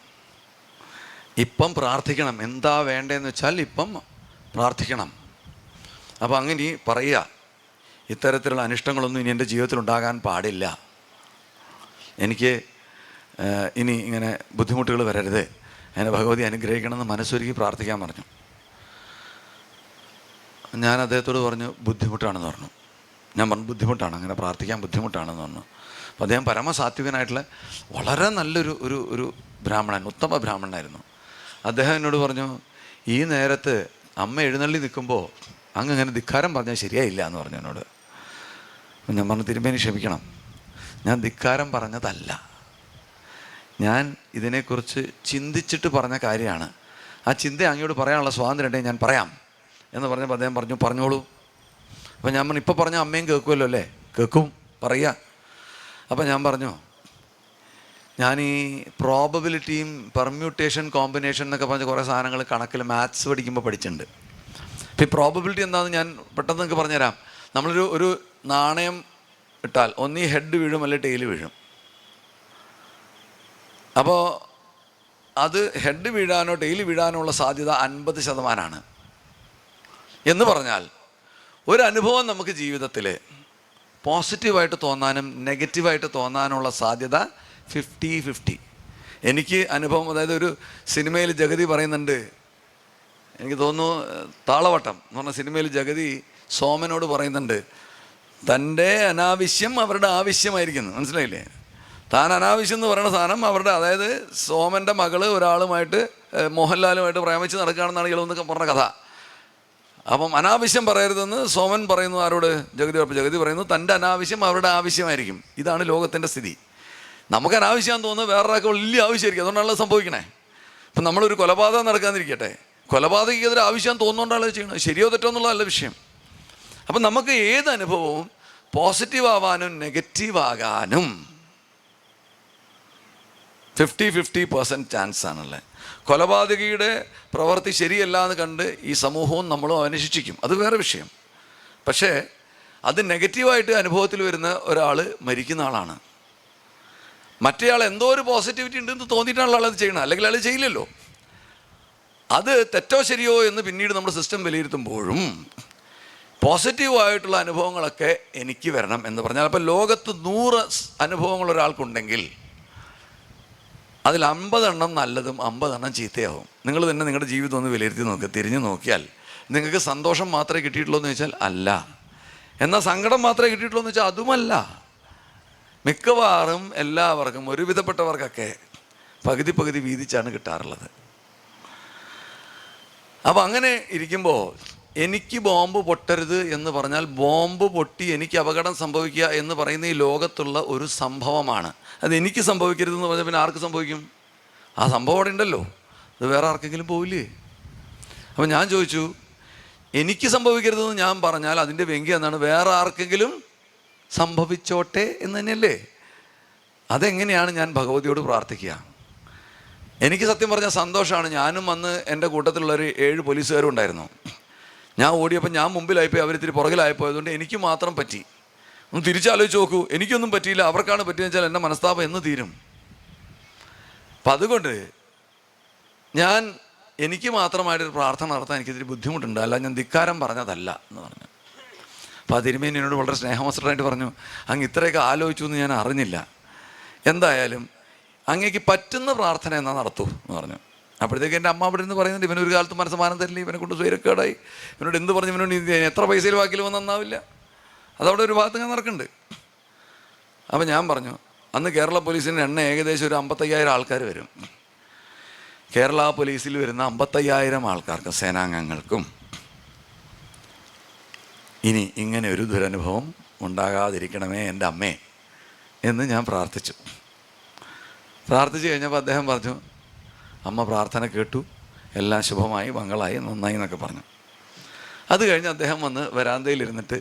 ഇപ്പം പ്രാർത്ഥിക്കണം, എന്താ വേണ്ടതെന്ന് വെച്ചാൽ ഇപ്പം പ്രാർത്ഥിക്കണം. അപ്പോൾ അങ്ങനെ പറയുക, ഇത്തരത്തിലുള്ള അനിഷ്ടങ്ങളൊന്നും ഇനി എൻ്റെ ജീവിതത്തിൽ ഉണ്ടാകാൻ പാടില്ല, എനിക്ക് ഇനി ഇങ്ങനെ ബുദ്ധിമുട്ടുകൾ വരരുത്, എന്നെ ഭഗവതി അനുഗ്രഹിക്കണമെന്ന് മനസ്സൊരുക്കി പ്രാർത്ഥിക്കാൻ പറഞ്ഞു. ഞാൻ അദ്ദേഹത്തോട് പറഞ്ഞു, ബുദ്ധിമുട്ടാണെന്ന് പറഞ്ഞു. ഞാൻ പറഞ്ഞു, ബുദ്ധിമുട്ടാണ്, അങ്ങനെ പ്രാർത്ഥിക്കാൻ ബുദ്ധിമുട്ടാണെന്ന് പറഞ്ഞു. അപ്പോൾ അദ്ദേഹം പരമസാത്വികനായിട്ടുള്ള വളരെ നല്ലൊരു ഒരു ബ്രാഹ്മണൻ, ഉത്തമ ബ്രാഹ്മണനായിരുന്നു. അദ്ദേഹം എന്നോട് പറഞ്ഞു, ഈ നേരത്ത് അമ്മ എഴുന്നള്ളി നിൽക്കുമ്പോൾ അങ്ങനെ ധിക്കാരം പറഞ്ഞാൽ ശരിയായില്ല എന്ന് പറഞ്ഞു എന്നോട്. ഞാൻ പറഞ്ഞു, തിരുമേനി ക്ഷമിക്കണം, ഞാൻ ധിക്കാരം പറഞ്ഞതല്ല, ഞാൻ ഇതിനെക്കുറിച്ച് ചിന്തിച്ചിട്ട് പറഞ്ഞ കാര്യമാണ്. ആ ചിന്ത അങ്ങോട്ട് പറയാനുള്ള സ്വാതന്ത്ര്യം ഉണ്ടെങ്കിൽ ഞാൻ പറയാം എന്ന് പറഞ്ഞപ്പോൾ അദ്ദേഹം പറഞ്ഞു, പറഞ്ഞോളൂ. അപ്പം ഞാൻ പറഞ്ഞു, ഇപ്പോൾ പറഞ്ഞ അമ്മയും കേൾക്കുമല്ലോ അല്ലേ? കേൾക്കും, പറയുക. അപ്പം ഞാൻ പറഞ്ഞു, ഞാൻ ഈ പ്രോബബിലിറ്റിയും പെർമ്യൂട്ടേഷൻ കോമ്പിനേഷൻ എന്നൊക്കെ പറഞ്ഞ കുറേ സാധനങ്ങൾ കണക്കിൽ മാത്സ് പഠിക്കുമ്പോൾ പഠിച്ചിട്ടുണ്ട്. അപ്പോൾ ഈ പ്രോബബിലിറ്റി എന്താണെന്ന് ഞാൻ പെട്ടെന്ന് നിങ്ങൾക്ക് പറഞ്ഞുതരാം. നമ്മളൊരു നാണയം ഇട്ടാൽ ഒന്നീ ഹെഡ് വീഴും അല്ലെങ്കിൽ ടെയിൽ വീഴും. അപ്പോൾ അത് ഹെഡ് വീഴാനോ ടെയിൽ വീഴാനോ ഉള്ള സാധ്യത 50%. എന്ന് പറഞ്ഞാൽ ഒരു അനുഭവം നമുക്ക് ജീവിതത്തിൽ പോസിറ്റീവായിട്ട് തോന്നാനും നെഗറ്റീവായിട്ട് തോന്നാനുള്ള സാധ്യത 50-50. എനിക്ക് അനുഭവം, അതായത് ഒരു സിനിമയിൽ ജഗതി പറയുന്നുണ്ട്, എനിക്ക് തോന്നുന്നു താളവട്ടം എന്ന് പറഞ്ഞ സിനിമയിൽ ജഗതി സോമനോട് പറയുന്നുണ്ട്, തൻ്റെ അനാവശ്യം അവരുടെ ആവശ്യമായിരിക്കുന്നു. മനസ്സിലായില്ലേ? താൻ അനാവശ്യം എന്ന് പറയുന്ന സാധനം അവരുടെ, അതായത് സോമൻ്റെ മകള് ഒരാളുമായിട്ട് മോഹൻലാലുമായിട്ട് പ്രേമിച്ച് നടക്കുകയാണെന്നാണ് ഇളവെന്നൊക്കെ പറഞ്ഞ കഥ. അപ്പം അനാവശ്യം പറയരുതെന്ന് സോമൻ പറയുന്നു. ആരോട്? ജഗതി പറയുന്നു തൻ്റെ അനാവശ്യം അവരുടെ ആവശ്യമായിരിക്കും. ഇതാണ് ലോകത്തിൻ്റെ സ്ഥിതി. നമുക്ക് അനാവശ്യമാണെന്ന് തോന്നുന്നത് വേറൊരാൾക്ക് വലിയ ആവശ്യമായിരിക്കും. അതുകൊണ്ടാണല്ലോ സംഭവിക്കണേ. ഇപ്പം നമ്മളൊരു കൊലപാതകം നടക്കാതിരിക്കട്ടെ, കൊലപാതകയ്ക്കെതിരെ ആവശ്യം തോന്നുന്നുകൊണ്ടാണ് ചെയ്യണത്. ശരിയോ തെറ്റോ എന്നുള്ളതല്ല വിഷയം. അപ്പം നമുക്ക് ഏത് അനുഭവവും പോസിറ്റീവ് ആവാനും നെഗറ്റീവ് ആകാനും 50-50% ചാൻസ് ആണല്ലേ. കൊലപാതകിയുടെ പ്രവൃത്തി ശരിയല്ല എന്ന് കണ്ട് ഈ സമൂഹവും നമ്മളും അവനെ ശിക്ഷിക്കും, അത് വേറെ വിഷയം. പക്ഷേ അത് നെഗറ്റീവായിട്ട് അനുഭവത്തിൽ വരുന്ന ഒരാൾ മരിക്കുന്ന ആളാണ്. മറ്റേയാൾ എന്തോ ഒരു പോസിറ്റിവിറ്റി ഉണ്ടെന്ന് തോന്നിയിട്ടാണല്ലോ ആളത് ചെയ്യണം, അല്ലെങ്കിൽ ആൾ ചെയ്യില്ലല്ലോ. അത് തെറ്റോ ശരിയോ എന്ന് പിന്നീട് നമ്മുടെ സിസ്റ്റം വിലയിരുത്തുമ്പോഴും പോസിറ്റീവായിട്ടുള്ള അനുഭവങ്ങളൊക്കെ എനിക്ക് വരണം എന്ന് പറഞ്ഞാൽ, അപ്പോൾ ലോകത്ത് 100 അനുഭവങ്ങൾ ഒരാൾക്കുണ്ടെങ്കിൽ അതിൽ 50 എണ്ണം നല്ലതും 50 എണ്ണം ചീത്തയാവും. നിങ്ങൾ തന്നെ നിങ്ങളുടെ ജീവിതം ഒന്ന് വിലയിരുത്തി നോക്കുക. തിരിഞ്ഞു നോക്കിയാൽ നിങ്ങൾക്ക് സന്തോഷം മാത്രമേ കിട്ടിയിട്ടുള്ളൂ എന്ന് ചോദിച്ചാൽ അല്ല. എന്നാൽ സങ്കടം മാത്രമേ കിട്ടിയിട്ടുള്ളൂ എന്ന് വെച്ചാൽ അതുമല്ല. മിക്കവാറും എല്ലാവർക്കും, ഒരുവിധപ്പെട്ടവർക്കൊക്കെ പകുതി വീതിച്ചാണ് കിട്ടാറുള്ളത്. അപ്പം അങ്ങനെ ഇരിക്കുമ്പോൾ എനിക്ക് ബോംബ് പൊട്ടരുത് എന്ന് പറഞ്ഞാൽ ബോംബ് പൊട്ടി എനിക്ക് അപകടം സംഭവിക്കുക എന്ന് പറയുന്ന ഈ ലോകത്തുള്ള ഒരു സംഭവമാണ്. അത് എനിക്ക് സംഭവിക്കരുതെന്ന് പറഞ്ഞാൽ പിന്നെ ആർക്ക് സംഭവിക്കും? ആ സംഭവം അവിടെ ഉണ്ടല്ലോ, അത് വേറെ ആർക്കെങ്കിലും പോവില്ലേ? അപ്പം ഞാൻ ചോദിച്ചു, എനിക്ക് സംഭവിക്കരുതെന്ന് ഞാൻ പറഞ്ഞാൽ അതിൻ്റെ വ്യംഗ്യം എന്താണ്? വേറെ ആർക്കെങ്കിലും സംഭവിച്ചോട്ടെ എന്ന് തന്നെയല്ലേ? അതെങ്ങനെയാണ് ഞാൻ ഭഗവതിയോട് പ്രാർത്ഥിക്കുക? എനിക്ക് സത്യം പറഞ്ഞാൽ സന്തോഷമാണ്. ഞാനും അന്ന് എൻ്റെ കൂട്ടത്തിലുള്ളൊരു 7 പോലീസുകാരും ഉണ്ടായിരുന്നു. ഞാൻ ഓടിയപ്പോൾ ഞാൻ മുമ്പിലായിപ്പോയി, അവരിത്തിരി പുറകിലായിപ്പോയതുകൊണ്ട് എനിക്ക് മാത്രം പറ്റി. ഒന്ന് തിരിച്ചാലോചിച്ച് നോക്കൂ, എനിക്കൊന്നും പറ്റിയില്ല, അവർക്കാണ് പറ്റിയെന്ന് വെച്ചാൽ എൻ്റെ മനസ്താപം എന്ന് തീരും? അപ്പം അതുകൊണ്ട് എനിക്ക് മാത്രമായിട്ടൊരു പ്രാർത്ഥന നടത്താൻ എനിക്കിതിരി ബുദ്ധിമുട്ടുണ്ട്, അല്ല ഞാൻ ധിക്കാരം പറഞ്ഞതല്ല എന്ന് പറഞ്ഞു. അപ്പോൾ ആ തിരുമേനി എന്നോട് വളരെ സ്നേഹമസ്ത്രമായിട്ട് പറഞ്ഞു, അങ്ങ് ഇത്രയൊക്കെ ആലോചിച്ചു എന്ന് ഞാൻ അറിഞ്ഞില്ല, എന്തായാലും അങ്ങേക്ക് പറ്റുന്ന പ്രാർത്ഥന എന്നാൽ നടത്തൂ എന്ന് പറഞ്ഞു. അപ്പോഴത്തേക്ക് എൻ്റെ അമ്മ അവിടെ നിന്ന് പറയുന്നുണ്ട്, ഇവനൊരു കാലത്ത് മനസ്സമാനം തരില്ല, ഇവനെ കൊണ്ട് സ്വൈരക്കേടായി, ഇവനോട് എന്ത് പറഞ്ഞു, ഇവനോട് എത്ര പൈസയിൽ വാക്കിലും നന്നാവില്ല. അതവിടെ ഒരു ഭാഗത്ത് ഞാൻ നടക്കുന്നുണ്ട്. അപ്പം ഞാൻ പറഞ്ഞു, അന്ന് കേരള പോലീസിൻ്റെ എണ്ണ ഏകദേശം ഒരു 55,000 ആൾക്കാർ വരും. കേരള പോലീസിൽ വരുന്ന 55,000 ആൾക്കാർക്ക്, സേനാംഗങ്ങൾക്കും ഇനി ഇങ്ങനെ ഒരു ദുരനുഭവം ഉണ്ടാകാതിരിക്കണമേ എൻ്റെ അമ്മേ എന്ന് ഞാൻ പ്രാർത്ഥിച്ചു കഴിഞ്ഞപ്പോൾ അദ്ദേഹം പറഞ്ഞു, അമ്മ പ്രാർത്ഥന കേട്ടു, എല്ലാം ശുഭമായി മംഗളായി നന്നായി എന്നൊക്കെ പറഞ്ഞു. അത് കഴിഞ്ഞ് അദ്ദേഹം വന്ന് വരാന്തയിലിരുന്നിട്ട്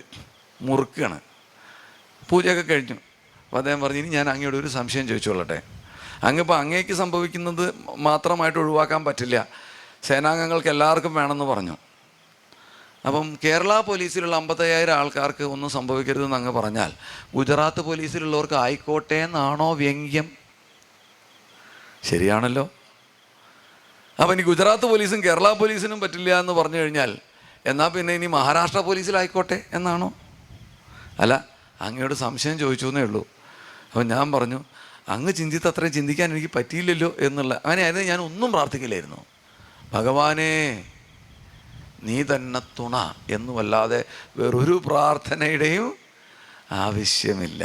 മുറുക്കുകയാണ്. പൂജയൊക്കെ കഴിഞ്ഞു. അപ്പോൾ അദ്ദേഹം പറഞ്ഞു, ഇനി ഞാൻ അങ്ങയോട് ഒരു സംശയം ചോദിച്ചോളട്ടെ. അങ്ങിപ്പോൾ അങ്ങേക്ക് സംഭവിക്കുന്നത് മാത്രമായിട്ട് ഒഴിവാക്കാൻ പറ്റില്ല, സേനാംഗങ്ങൾക്ക് എല്ലാവർക്കും വേണമെന്ന് പറഞ്ഞു. അപ്പം കേരള പോലീസിലുള്ള 55,000 ആൾക്കാർക്ക് ഒന്നും സംഭവിക്കരുതെന്ന് അങ്ങ് പറഞ്ഞാൽ ഗുജറാത്ത് പോലീസിലുള്ളവർക്ക് ആയിക്കോട്ടെ എന്നാണോ വ്യംഗ്യം? ശരിയാണല്ലോ. അപ്പം ഇനി ഗുജറാത്ത് പോലീസും കേരള പോലീസിനും പറ്റില്ല എന്ന് പറഞ്ഞു കഴിഞ്ഞാൽ എന്നാൽ പിന്നെ ഇനി മഹാരാഷ്ട്ര പോലീസിലായിക്കോട്ടെ എന്നാണോ? അല്ല, അങ്ങയോട് സംശയം ചോദിച്ചു എന്നേ ഉള്ളൂ. അപ്പം ഞാൻ പറഞ്ഞു, അങ്ങ് അത്രയും ചിന്തിക്കാൻ എനിക്ക് പറ്റിയില്ലല്ലോ എന്നുള്ള. അങ്ങനെയായിരുന്നു ഞാൻ ഒന്നും പ്രാർത്ഥിക്കില്ലായിരുന്നു. ഭഗവാനേ നീ തന്നെ തുണ എന്നുമല്ലാതെ വേറൊരു പ്രാർത്ഥനയുടെയും ആവശ്യമില്ല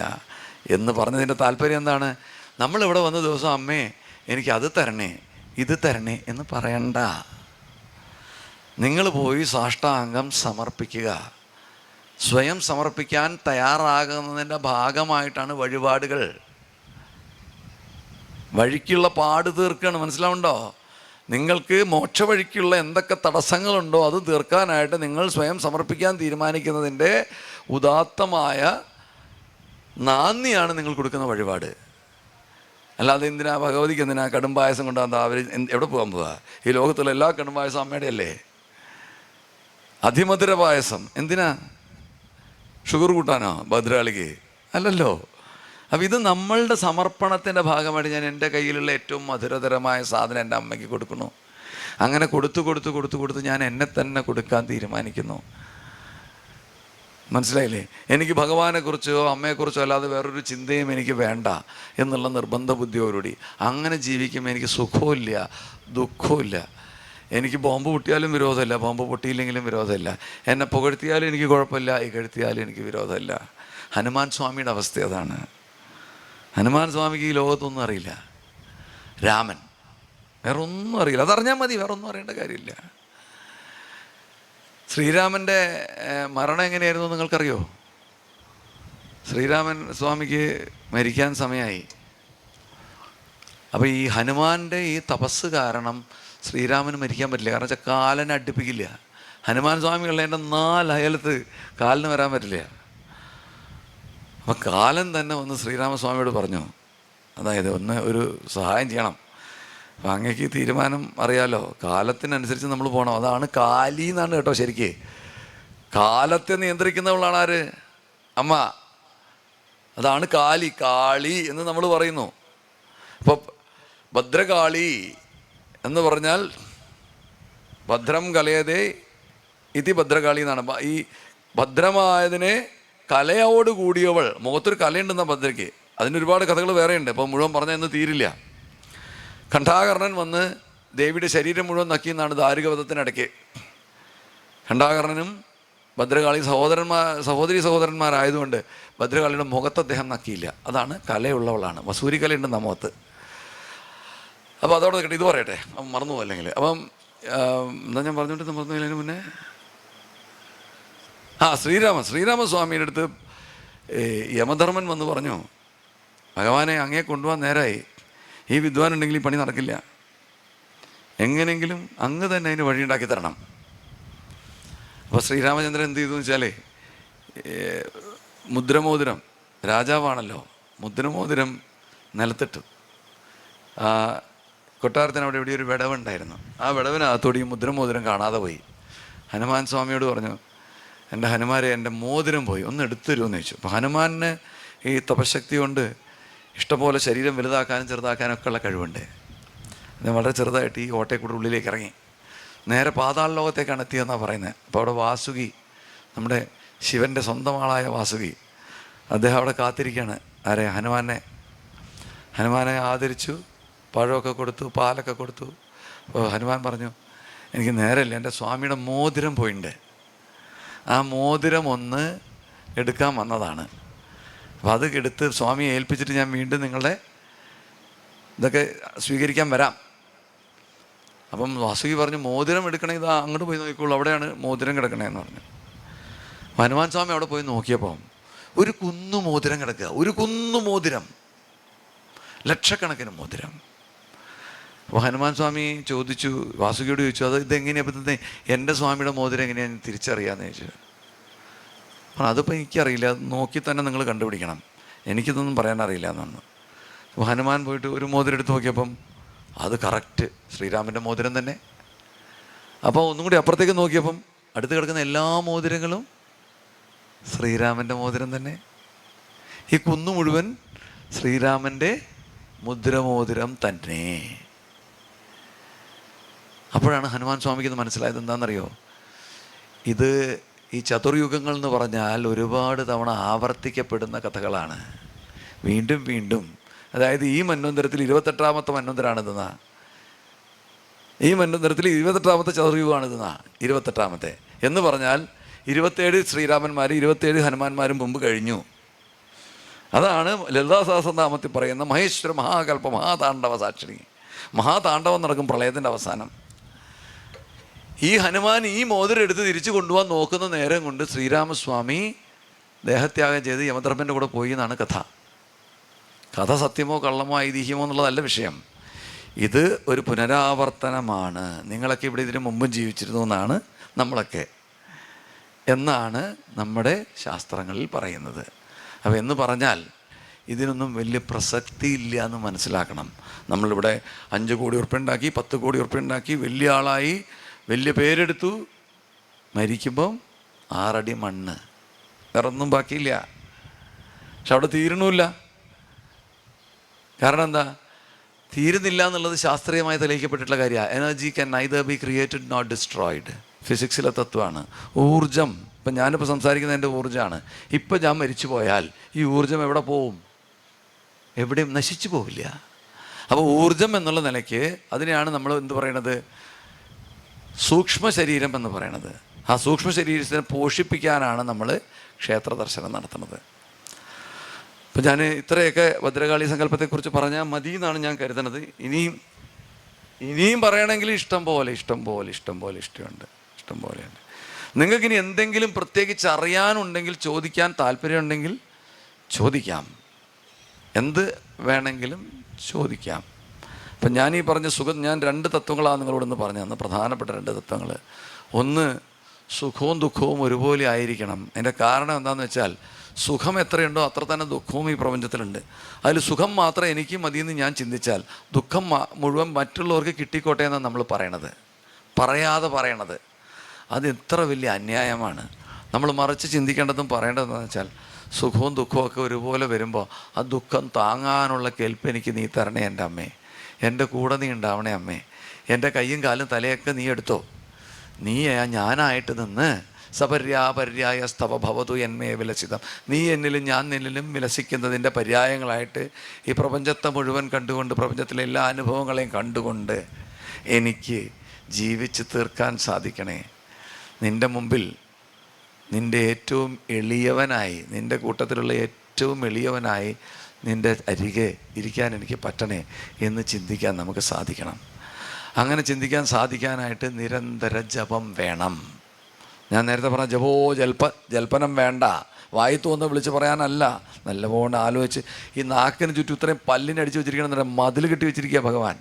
എന്ന് പറഞ്ഞതിൻ്റെ താല്പര്യം എന്താണ്? നമ്മളിവിടെ വന്ന ദിവസം അമ്മേ എനിക്ക് അത് തരണേ ഇത് തരണേ എന്ന് പറയണ്ട. നിങ്ങൾ പോയി സാഷ്ടാംഗം സമർപ്പിക്കുക. സ്വയം സമർപ്പിക്കാൻ തയ്യാറാകുന്നതിൻ്റെ ഭാഗമായിട്ടാണ് വഴിപാടുകൾ. വഴിക്കുള്ള പാട് തീർക്കുകയാണ്, മനസ്സിലാവുണ്ടോ? നിങ്ങൾക്ക് മോക്ഷവഴിക്കുള്ള എന്തൊക്കെ തടസ്സങ്ങളുണ്ടോ അത് തീർക്കാനായിട്ട് നിങ്ങൾ സ്വയം സമർപ്പിക്കാൻ തീരുമാനിക്കുന്നതിൻ്റെ ഉദാത്തമായ നാന്ദിയാണ് നിങ്ങൾ കൊടുക്കുന്ന വഴിപാട്. അല്ലാതെ എന്തിനാ ഭഗവതിക്ക് എന്തിനാ കടുംപായസം കൊണ്ടാകുന്ന അവർ എവിടെ പോകാൻ പോവുക? ഈ ലോകത്തുള്ള എല്ലാ കടുംപായസം അമ്മയുടെ അല്ലേ? അതിമധുര പായസം എന്തിനാ? ഷുഗർ കൂട്ടാനോ ഭദ്രാളിക്ക്? അല്ലല്ലോ. അപ്പം ഇത് നമ്മളുടെ സമർപ്പണത്തിൻ്റെ ഭാഗമായിട്ട് ഞാൻ എൻ്റെ കയ്യിലുള്ള ഏറ്റവും മധുരതരമായ സാധനം എൻ്റെ അമ്മയ്ക്ക് കൊടുക്കുന്നു. അങ്ങനെ കൊടുത്ത് ഞാൻ എന്നെ തന്നെ കൊടുക്കാൻ തീരുമാനിക്കുന്നു. മനസ്സിലായില്ലേ? എനിക്ക് ഭഗവാനെക്കുറിച്ചോ അമ്മയെക്കുറിച്ചോ അല്ലാതെ വേറൊരു ചിന്തയും എനിക്ക് വേണ്ട എന്നുള്ള നിർബന്ധ ബുദ്ധിയോടുകൂടി അങ്ങനെ ജീവിക്കുമ്പോൾ എനിക്ക് സുഖമില്ല, ദുഃഖമില്ല. എനിക്ക് ബോംബ് പൊട്ടിയാലും വിരോധമില്ല, ബോംബ് പൊട്ടിയില്ലെങ്കിലും വിരോധമില്ല. എന്നെ പുകഴ്ത്തിയാലും എനിക്ക് കുഴപ്പമില്ല, ഇകഴ്ത്തിയാലും എനിക്ക് വിരോധമില്ല. ഹനുമാൻ സ്വാമിയുടെ അവസ്ഥ അതാണ്. ഹനുമാൻ സ്വാമിക്ക് ഈ ലോകത്തൊന്നും അറിയില്ല. രാമൻ വേറെ ഒന്നും അറിയില്ല. അതറിഞ്ഞാൽ മതി, വേറെ ഒന്നും അറിയേണ്ട കാര്യമില്ല. ശ്രീരാമൻ്റെ മരണം എങ്ങനെയായിരുന്നു നിങ്ങൾക്കറിയോ? ശ്രീരാമൻ സ്വാമിക്ക് മരിക്കാൻ സമയമായി. അപ്പോൾ ഈ ഹനുമാൻ്റെ ഈ തപസ് കാരണം ശ്രീരാമന് മരിക്കാൻ പറ്റില്ല. കാരണം വെച്ചാൽ കാലനെ അടുപ്പിക്കില്ല. ഹനുമാൻ സ്വാമി ഉള്ളതിൻ്റെ 4 അയലത്ത് കാലിന് വരാൻ പറ്റില്ല. അപ്പം കാലൻ തന്നെ വന്ന് ശ്രീരാമസ്വാമിയോട് പറഞ്ഞു, അതായത് ഒരു സഹായം ചെയ്യണം. അപ്പം അങ്ങേക്ക് തീരുമാനം അറിയാലോ, കാലത്തിനനുസരിച്ച് നമ്മൾ പോകണം. അതാണ് കാലി എന്നാണ് കേട്ടോ. ശരിക്ക് കാലത്തെ നിയന്ത്രിക്കുന്നവളാണ് ആര്? അമ്മ. അതാണ് കാളി എന്ന് നമ്മൾ പറയുന്നു. അപ്പോൾ ഭദ്രകാളി എന്ന് പറഞ്ഞാൽ ഭദ്രം കലയതേ ഇതി ഭദ്രകാളി എന്നാണ്. ഈ ഭദ്രമായതിനെ കലയോട് കൂടിയവൾ, മുഖത്തൊരു കലയുണ്ടെന്ന ഭദ്രയ്ക്ക്. അതിന് ഒരുപാട് കഥകൾ വേറെയുണ്ട്, അപ്പോൾ മുഴുവൻ പറഞ്ഞാൽ ഇന്ന് തീരില്ല. ഖണ്ഡാകർണൻ വന്ന് ദേവിയുടെ ശരീരം മുഴുവൻ നക്കിയെന്നാണ് ദാരുകവധത്തിനിടയ്ക്ക്. ഖണ്ഡാകർണനും ഭദ്രകാളി സഹോദരി സഹോദരന്മാരായതുകൊണ്ട് ഭദ്രകാളിയുടെ മുഖത്ത് അദ്ദേഹം നക്കിയില്ല. അതാണ് കലയുള്ളവളാണ്. വസൂരി കലയുണ്ട് മുഖത്ത്. അപ്പോൾ അതോടെ കേട്ടോ, ഇത് പറയട്ടെ, മറന്നു അല്ലെങ്കിൽ. അപ്പം എന്താ ഞാൻ പറഞ്ഞിട്ട് മറന്നു മുന്നേ ശ്രീരാമസ്വാമിയുടെ അടുത്ത് യമധർമ്മൻ വന്ന് പറഞ്ഞു, ഭഗവാനെ അങ്ങേ കൊണ്ടുപോകാൻ നേരമായി, ഈ വിദ്വാൻ ഉണ്ടെങ്കിൽ ഈ പണി നടക്കില്ല, എങ്ങനെയെങ്കിലും അങ്ങ് തന്നെ അതിന് വഴിയുണ്ടാക്കി തരണം. അപ്പോൾ ശ്രീരാമചന്ദ്രൻ എന്ത് ചെയ്തു എന്ന് വെച്ചാൽ, മുദ്രമോതിരം, രാജാവാണല്ലോ, മുദ്രമോതിരം നിലത്തിട്ടു. കൊട്ടാരത്തിന് അവിടെ എവിടെ ഒരു വിടവുണ്ടായിരുന്നു. ആ വിടവിനകത്തോടെ ഈ മുദ്രമോതിരം കാണാതെ പോയി. ഹനുമാൻ സ്വാമിയോട് പറഞ്ഞു, എൻ്റെ ഹനുമാരെ, എൻ്റെ മോതിരം പോയി, ഒന്ന് എടുത്തു തരുമെന്ന് ചോദിച്ചു. അപ്പോൾ ഹനുമാനിന് ഈ തപശക്തി കൊണ്ട് ഇഷ്ടംപോലെ ശരീരം വലുതാക്കാനും ചെറുതാക്കാനും ഒക്കെ ഉള്ള കഴിവുണ്ട്. അത് വളരെ ചെറുതായിട്ട് ഈ ഓട്ടയെക്കൂടെ ഉള്ളിലേക്ക് ഇറങ്ങി നേരെ പാതാള ലോകത്തേക്കാണ് എത്തിയെന്നാണ് പറയുന്നത്. അപ്പോൾ അവിടെ വാസുകി, നമ്മുടെ ശിവൻ്റെ സ്വന്തം ആളായ വാസുകി, അദ്ദേഹം അവിടെ കാത്തിരിക്കുകയാണ്. ആരെ? ഹനുമാനെ ആദരിച്ചു, പഴമൊക്കെ കൊടുത്തു, പാലൊക്കെ കൊടുത്തു. അപ്പോൾ ഹനുമാൻ പറഞ്ഞു, എനിക്ക് നേരമില്ല, എൻ്റെ സ്വാമിയുടെ മോതിരം പോയിട്ടുണ്ട്, ആ മോതിരം ഒന്ന് എടുക്കാൻ വന്നതാണ്. അപ്പോൾ അത് എടുത്ത് സ്വാമിയെ ഏൽപ്പിച്ചിട്ട് ഞാൻ വീണ്ടും നിങ്ങളുടെ ഇതൊക്കെ സ്വീകരിക്കാൻ വരാം. അപ്പം വാസുകി പറഞ്ഞു, മോതിരം എടുക്കണമെങ്കിൽ ഇതാ അങ്ങോട്ട് പോയി നോക്കിക്കോളൂ, അവിടെയാണ് മോതിരം കിടക്കണേന്ന് പറഞ്ഞു. ഹനുമാൻ സ്വാമി അവിടെ പോയി നോക്കിയപ്പോൾ ഒരു കുന്നു മോതിരം കിടക്കുക, ഒരു കുന്നു മോതിരം, ലക്ഷക്കണക്കിന് മോതിരം. അപ്പോൾ ഹനുമാൻ സ്വാമി ചോദിച്ചു, വാസുകിയോട് ചോദിച്ചു, അത് ഇതെങ്ങനെയാണ് പറ്റുന്നത്, എൻ്റെ സ്വാമിയുടെ മോതിരം എങ്ങനെയാണ് തിരിച്ചറിയാമെന്ന് ചോദിച്ചു. അതിപ്പോൾ എനിക്കറിയില്ല, അത് നോക്കി തന്നെ നിങ്ങൾ കണ്ടുപിടിക്കണം, എനിക്കിതൊന്നും പറയാനറിയില്ല എന്ന് പറഞ്ഞു. അപ്പോൾ ഹനുമാൻ പോയിട്ട് ഒരു മോതിരം എടുത്ത് നോക്കിയപ്പം അത് കറക്റ്റ് ശ്രീരാമൻ്റെ മോതിരം തന്നെ. അപ്പോൾ ഒന്നും കൂടി അപ്പുറത്തേക്ക് നോക്കിയപ്പം അടുത്ത് കിടക്കുന്ന എല്ലാ മോതിരങ്ങളും ശ്രീരാമൻ്റെ മോതിരം തന്നെ. ഈ കുന്നു മുഴുവൻ ശ്രീരാമൻ്റെ മുദ്രമോതിരം തന്നെ. അപ്പോഴാണ് ഹനുമാൻ സ്വാമിക്ക് ഇത് മനസ്സിലായത്. എന്താണെന്നറിയോ, ഇത് ഈ ചതുർയുഗങ്ങൾ എന്ന് പറഞ്ഞാൽ ഒരുപാട് തവണ ആവർത്തിക്കപ്പെടുന്ന കഥകളാണ്, വീണ്ടും വീണ്ടും. അതായത് ഈ മന്വന്തരത്തിൽ 28ാമത്തെ മന്വന്തരാണിതെന്നാ, ഈ മന്വന്തരത്തിൽ 28ാമത്തെ ചതുർയുഗമാണിതെന്നാ, 28ാമത്തെ എന്ന് പറഞ്ഞാൽ 27 ശ്രീരാമന്മാർ 27 ഹനുമാന്മാരും മുമ്പ് കഴിഞ്ഞു. അതാണ് ലളിതാ സഹസ്രനാമത്തിൽ പറയുന്ന മഹേശ്വര മഹാകൽപ്പ മഹാതാണ്ഡവ സാക്ഷിണി. മഹാതാണ്ഡവം നടക്കും പ്രളയത്തിൻ്റെ അവസാനം. ഈ ഹനുമാൻ ഈ മോതിരം എടുത്ത് തിരിച്ചു കൊണ്ടുപോകാൻ നോക്കുന്ന നേരം കൊണ്ട് ശ്രീരാമസ്വാമി ദേഹത്യാഗം ചെയ്ത് യമധർമ്മൻ്റെ കൂടെ പോയി എന്നാണ് കഥ. കഥ സത്യമോ കള്ളമോ ഐതിഹ്യമോ എന്നുള്ളതല്ല വിഷയം. ഇത് ഒരു പുനരാവർത്തനമാണ്. നിങ്ങളൊക്കെ ഇവിടെ ഇതിന് മുമ്പും ജീവിച്ചിരുന്നു എന്നാണ് നമ്മളൊക്കെ, എന്നാണ് നമ്മുടെ ശാസ്ത്രങ്ങളിൽ പറയുന്നത്. അപ്പോൾ എന്ന് പറഞ്ഞാൽ ഇതിനൊന്നും വലിയ പ്രസക്തിയില്ല എന്ന് മനസ്സിലാക്കണം. നമ്മളിവിടെ 5 കോടി ഉറുപ്പ്യ ഉണ്ടാക്കി, 10 കോടി ഉറുപ്പ്യ ഉണ്ടാക്കി, വലിയ ആളായി, വലിയ പേരെടുത്തു, മരിക്കുമ്പം 6 അടി മണ്ണ്, വേറൊന്നും ബാക്കിയില്ല. പക്ഷെ അവിടെ തീരണമില്ല. കാരണം എന്താ? തീരുന്നില്ല എന്നുള്ളത് ശാസ്ത്രീയമായി തെളിയിക്കപ്പെട്ടിട്ടുള്ള കാര്യമാണ്. Energy can neither be created not destroyed. ഫിസിക്സിലെ തത്വമാണ്. ഊർജം, ഇപ്പം ഞാനിപ്പോൾ സംസാരിക്കുന്നത് എൻ്റെ ഊർജ്ജമാണ്. ഇപ്പം ഞാൻ മരിച്ചു പോയാൽ ഈ ഊർജം എവിടെ പോവും? എവിടെയും നശിച്ചു പോവില്ല. അപ്പോൾ ഊർജം എന്നുള്ള നിലയ്ക്ക് അതിനെയാണ് നമ്മൾ എന്ത് പറയണത്? സൂക്ഷ്മ ശരീരം എന്ന് പറയണത്. ആ സൂക്ഷ്മ ശരീരത്തിനെ പോഷിപ്പിക്കാനാണ് നമ്മൾ ക്ഷേത്ര ദർശനം നടത്തുന്നത്. ഇപ്പം ഞാൻ ഇത്രയൊക്കെ ഭദ്രകാളി സങ്കല്പത്തെക്കുറിച്ച് പറഞ്ഞാൽ മതി എന്നാണ് ഞാൻ കരുതുന്നത്. ഇനിയും പറയണമെങ്കിൽ ഇഷ്ടം പോലെയുണ്ട്. നിങ്ങൾക്കിനി എന്തെങ്കിലും പ്രത്യേകിച്ച് അറിയാനുണ്ടെങ്കിൽ, ചോദിക്കാൻ താല്പര്യമുണ്ടെങ്കിൽ ചോദിക്കാം. എന്ത് വേണമെങ്കിലും ചോദിക്കാം. ഇപ്പം ഞാൻ ഈ പറഞ്ഞ ഞാൻ 2 തത്വങ്ങളാണ് നിങ്ങളോടൊന്ന് പറഞ്ഞു തന്നത്, പ്രധാനപ്പെട്ട 2 തത്വങ്ങൾ. ഒന്ന്, സുഖവും ദുഃഖവും ഒരുപോലെ ആയിരിക്കണം. അതിൻ്റെ കാരണം എന്താണെന്ന് വെച്ചാൽ, സുഖം എത്രയുണ്ടോ അത്ര തന്നെ ദുഃഖവും ഈ പ്രപഞ്ചത്തിലുണ്ട്. അതിൽ സുഖം മാത്രം എനിക്ക് മതിയെന്ന് ഞാൻ ചിന്തിച്ചാൽ ദുഃഖം മുഴുവൻ മറ്റുള്ളവർക്ക് കിട്ടിക്കോട്ടെ എന്നാണ് നമ്മൾ പറയാതെ പറയണത്. അത് എത്ര വലിയ അന്യായമാണ്. നമ്മൾ മറിച്ച് ചിന്തിക്കേണ്ടതും പറയേണ്ടതെന്ന് വെച്ചാൽ, സുഖവും ദുഃഖവും ഒക്കെ ഒരുപോലെ വരുമ്പോൾ ആ ദുഃഖം താങ്ങാനുള്ള കെൽപ്പ് എനിക്ക് നീ തരണേ എൻ്റെ അമ്മേ, എൻ്റെ കൂടെ നീ ഉണ്ടാവണേ അമ്മേ, എൻ്റെ കയ്യും കാലും തലയൊക്കെ നീ എടുത്തോ, നീ ഞാനായിട്ട് നിന്ന് സപര്യാപര്യായ സ്തവ ഭവതു എന്മേ വിലസിതം, നീ എന്നിലും ഞാൻ നിന്നിലും വിലസിക്കുന്നതിൻ്റെ പര്യായങ്ങളായിട്ട് ഈ പ്രപഞ്ചത്തെ മുഴുവൻ കണ്ടുകൊണ്ട്, പ്രപഞ്ചത്തിലെ എല്ലാ അനുഭവങ്ങളെയും കണ്ടുകൊണ്ട് എനിക്ക് ജീവിച്ച് തീർക്കാൻ സാധിക്കണേ. നിൻ്റെ മുമ്പിൽ നിൻ്റെ ഏറ്റവും എളിയവനായി, നിൻ്റെ കൂട്ടത്തിലുള്ള ഏറ്റവും എളിയവനായി നിൻ്റെ അരികെ ഇരിക്കാൻ എനിക്ക് പറ്റണേ എന്ന് ചിന്തിക്കാൻ നമുക്ക് സാധിക്കണം. അങ്ങനെ ചിന്തിക്കാൻ സാധിക്കാനായിട്ട് നിരന്തര ജപം വേണം. ഞാൻ നേരത്തെ പറഞ്ഞ ജൽപ്പനം വേണ്ട, വായി തോന്നുന്ന വിളിച്ച് പറയാനല്ല. നല്ലപോലെ ആലോചിച്ച്, ഈ നാക്കിന് ചുറ്റും ഇത്രയും പല്ലിനടിച്ച് വെച്ചിരിക്കണം, മതിൽ കെട്ടി വെച്ചിരിക്കുക ഭഗവാൻ.